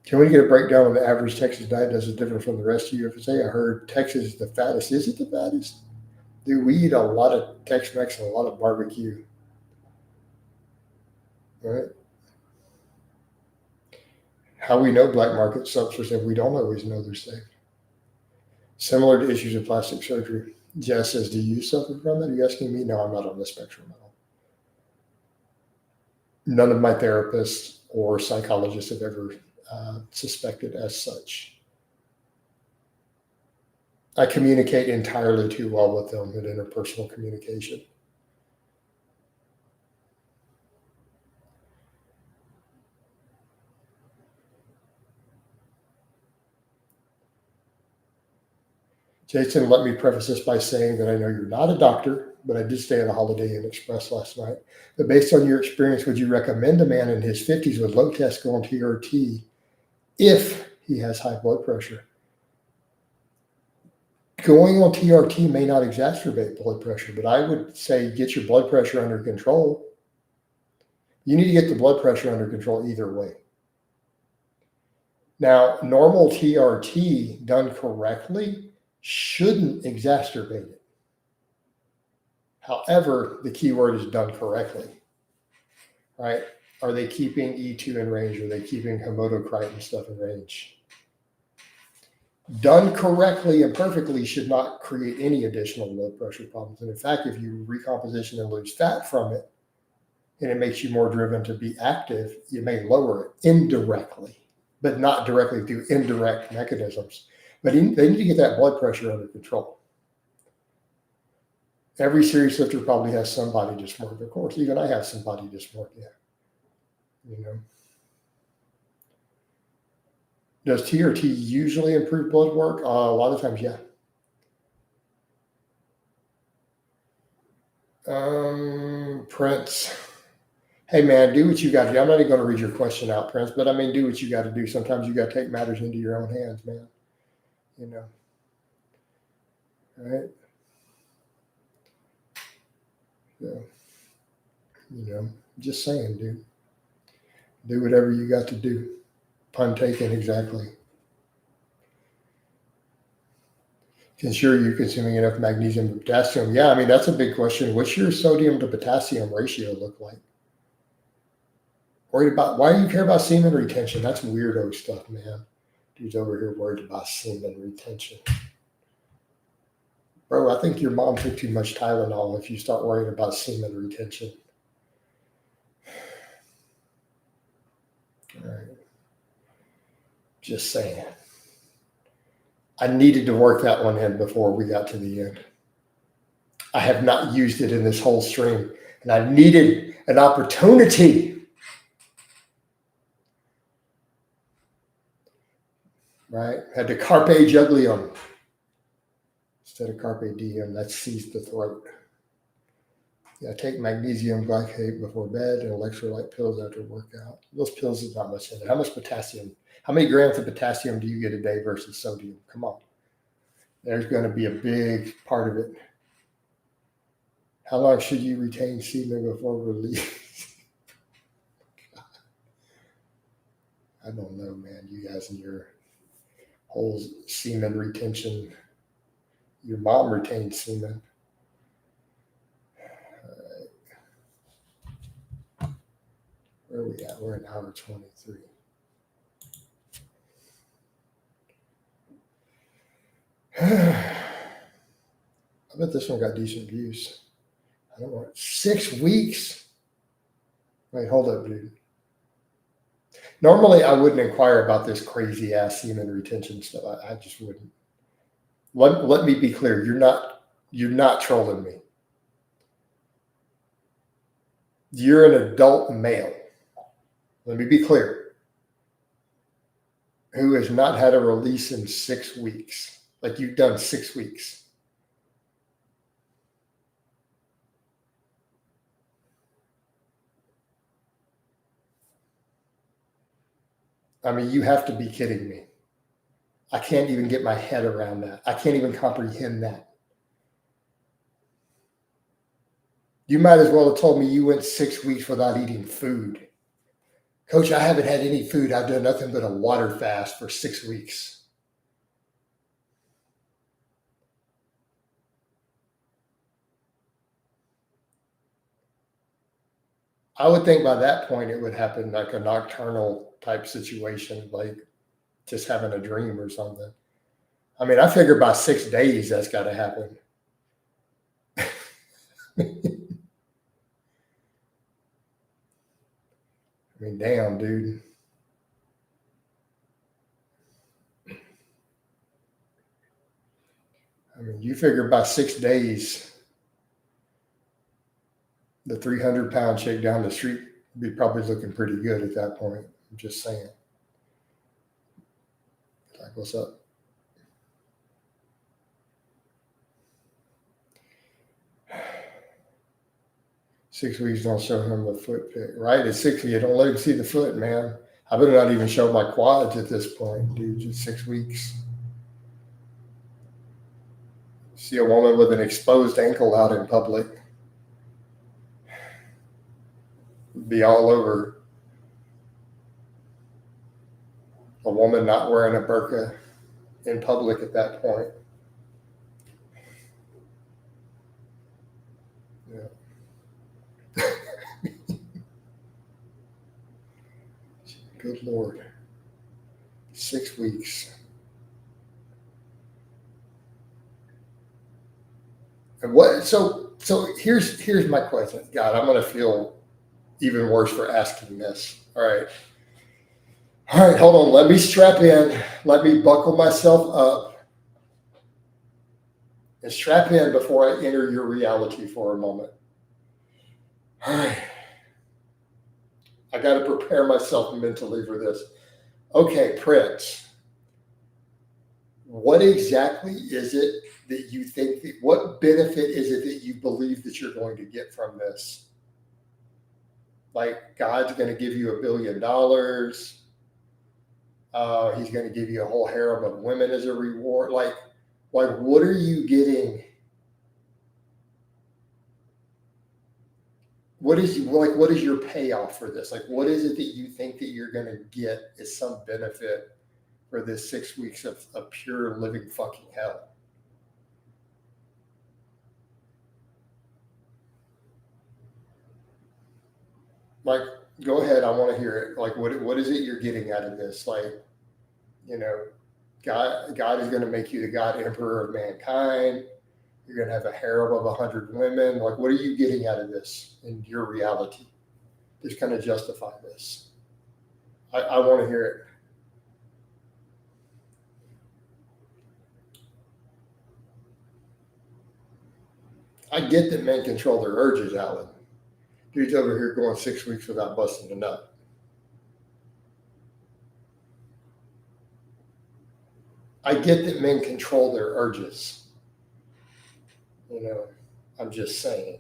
Can we get a breakdown of the average Texas diet? Does it differ from the rest of USA? I heard Texas is the fattest. Is it the fattest? Dude, we eat a lot of Tex-Mex and a lot of barbecue. Right? How we know black market subs are safe, we don't always know they're safe. Similar to issues of plastic surgery. Jess says, do you suffer from it? Are you asking me? No, I'm not on the spectrum at all. None of my therapists or psychologists have ever suspected as such. I communicate entirely too well with them in interpersonal communication. Jason, let me preface this by saying that I know you're not a doctor, but I did stay at a Holiday Inn Express last night. But based on your experience, would you recommend a man in his 50s with low test go on TRT if he has high blood pressure? Going on TRT may not exacerbate blood pressure, but I would say get your blood pressure under control. You need to get the blood pressure under control either way. Now, normal TRT done correctly shouldn't exacerbate it. However, the key word is done correctly, right? Are they keeping E2 in range? Are they keeping hematocrit and stuff in range? Done correctly and perfectly should not create any additional blood pressure problems. And in fact, if you recomposition and lose fat from it, and it makes you more driven to be active, you may lower it indirectly, but not directly through indirect mechanisms. But they need to get that blood pressure under control. Every serious lifter probably has some body dysmorphia. Of course, even I have some body dysmorphia. You know. Does TRT usually improve blood work? A lot of times, yeah. Prince. Hey, man, do what you got to do. I'm not even going to read your question out, Prince, but I mean, do what you got to do. Sometimes you got to take matters into your own hands, man. You know. Right? Yeah. You know, just saying, dude. Do whatever you got to do. Pun taken, exactly. Ensure you're consuming enough magnesium and potassium. Yeah, I mean, that's a big question. What's your sodium to potassium ratio look like? Worried about, why do you care about semen retention? That's weirdo stuff, man. Dude's over here worried about semen retention. Bro, I think your mom took too much Tylenol if you start worrying about semen retention. All right. Just saying. I needed to work that one in before we got to the end. I have not used it in this whole stream, and I needed an opportunity. Right? Had to carpe juglium instead of carpe diem. That seized the throat. Yeah, take magnesium glycate before bed and electrolyte pills after workout. Those pills is not much in it. How much potassium? How many grams of potassium do you get a day versus sodium? Come on. There's going to be a big part of it. How long should you retain semen before release? I don't know, man. You guys and your whole semen retention. Your mom retained semen. Where are we at? We're in hour 23. I bet this one got decent views. I don't know. 6 weeks? Wait, hold up, dude. Normally, I wouldn't inquire about this crazy ass semen retention stuff. I just wouldn't. Let me be clear. You're not trolling me. You're an adult male. Let me be clear. Who has not had a release in 6 weeks. Like you've done 6 weeks. I mean, you have to be kidding me. I can't even get my head around that. I can't even comprehend that. You might as well have told me you went 6 weeks without eating food. Coach, I haven't had any food. I've done nothing but a water fast for 6 weeks. I would think by that point it would happen like a nocturnal type situation, like just having a dream or something. I mean, I figure by 6 days that's got to happen. I mean, damn, dude. I mean, you figure by 6 days, the 300-pound chick down the street would be probably looking pretty good at that point. I'm just saying. Like, what's up? Six weeks don't show him the foot pic, right? At 6 weeks, don't let him see the foot, man. I better not even show my quads at this point, dude. Just 6 weeks. See a woman with an exposed ankle out in public, be all over. A woman not wearing a burqa in public at that point. Yeah. Good Lord. 6 weeks. And what? So here's my question. God, I'm gonna feel even worse for asking this. All right, hold on. Let me strap in. Let me buckle myself up and strap in before I enter your reality for a moment. All right, I got to prepare myself mentally for this. Okay, Prince. What exactly is it that you think? What benefit is it that you believe that you're going to get from this? Like God's going to give you $1 billion. He's going to give you a whole harem of women as a reward. Like what are you getting? What is your payoff for this? Like, what is it that you think that you're going to get as some benefit for this 6 weeks of pure living fucking hell? Like, go ahead. I want to hear it. Like, what is it you're getting out of this? Like, God is going to make you the God Emperor of mankind. You're going to have a harem of 100 women. Like, what are you getting out of this in your reality? Just kind of justify this. I want to hear it. I get that men control their urges, Alan. Dude's over here going 6 weeks without busting a nut. I get that men control their urges. I'm just saying.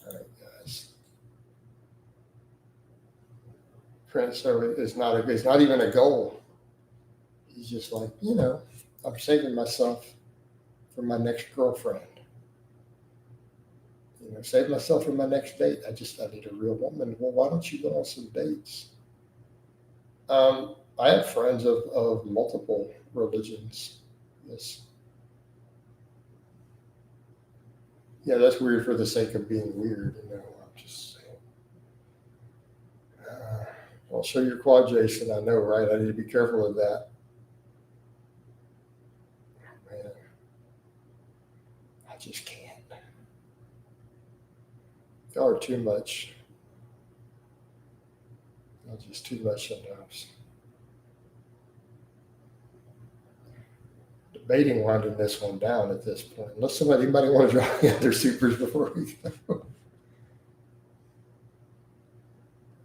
All right, guys. Prince is not even a goal. He's just like, I'm saving myself for my next girlfriend. Save myself for my next date. I need a real woman. Well, why don't you go on some dates? I have friends of multiple religions. Yes. Yeah, that's weird for the sake of being weird. I'm just saying. I'll show your quad, Jason. I know, right? I need to be careful of that. Man, I just can't. Y'all are too much. Y'all just too much sometimes. Debating winding this one down at this point. Unless anybody want to draw the other supers before we go.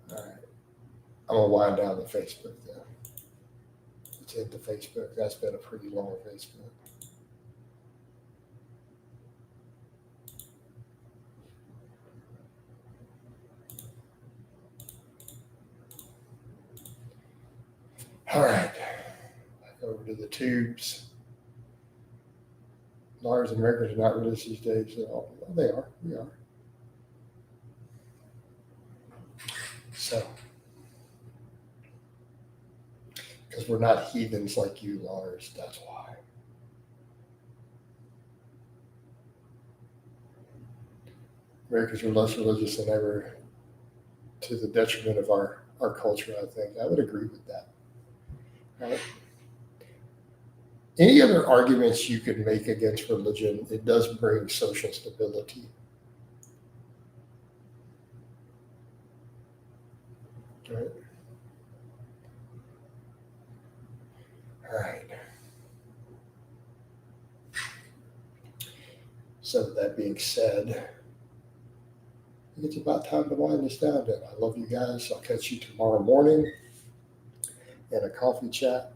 All right. I'm going to wind down the Facebook then. Let's hit the Facebook. That's been a pretty long Facebook. All right. Back over to the tubes. Lawyers and records are not released these days. Well, they are. We are. So, because we're not heathens like you, Lars. That's why. Americans are less religious than ever, to the detriment of our culture, I think. I would agree with that. Right? Any other arguments you could make against religion? It does bring social stability. Right? All right. So that being said, I think it's about time to wind this down then. I love you guys. I'll catch you tomorrow morning in a coffee chat.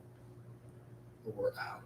We're out.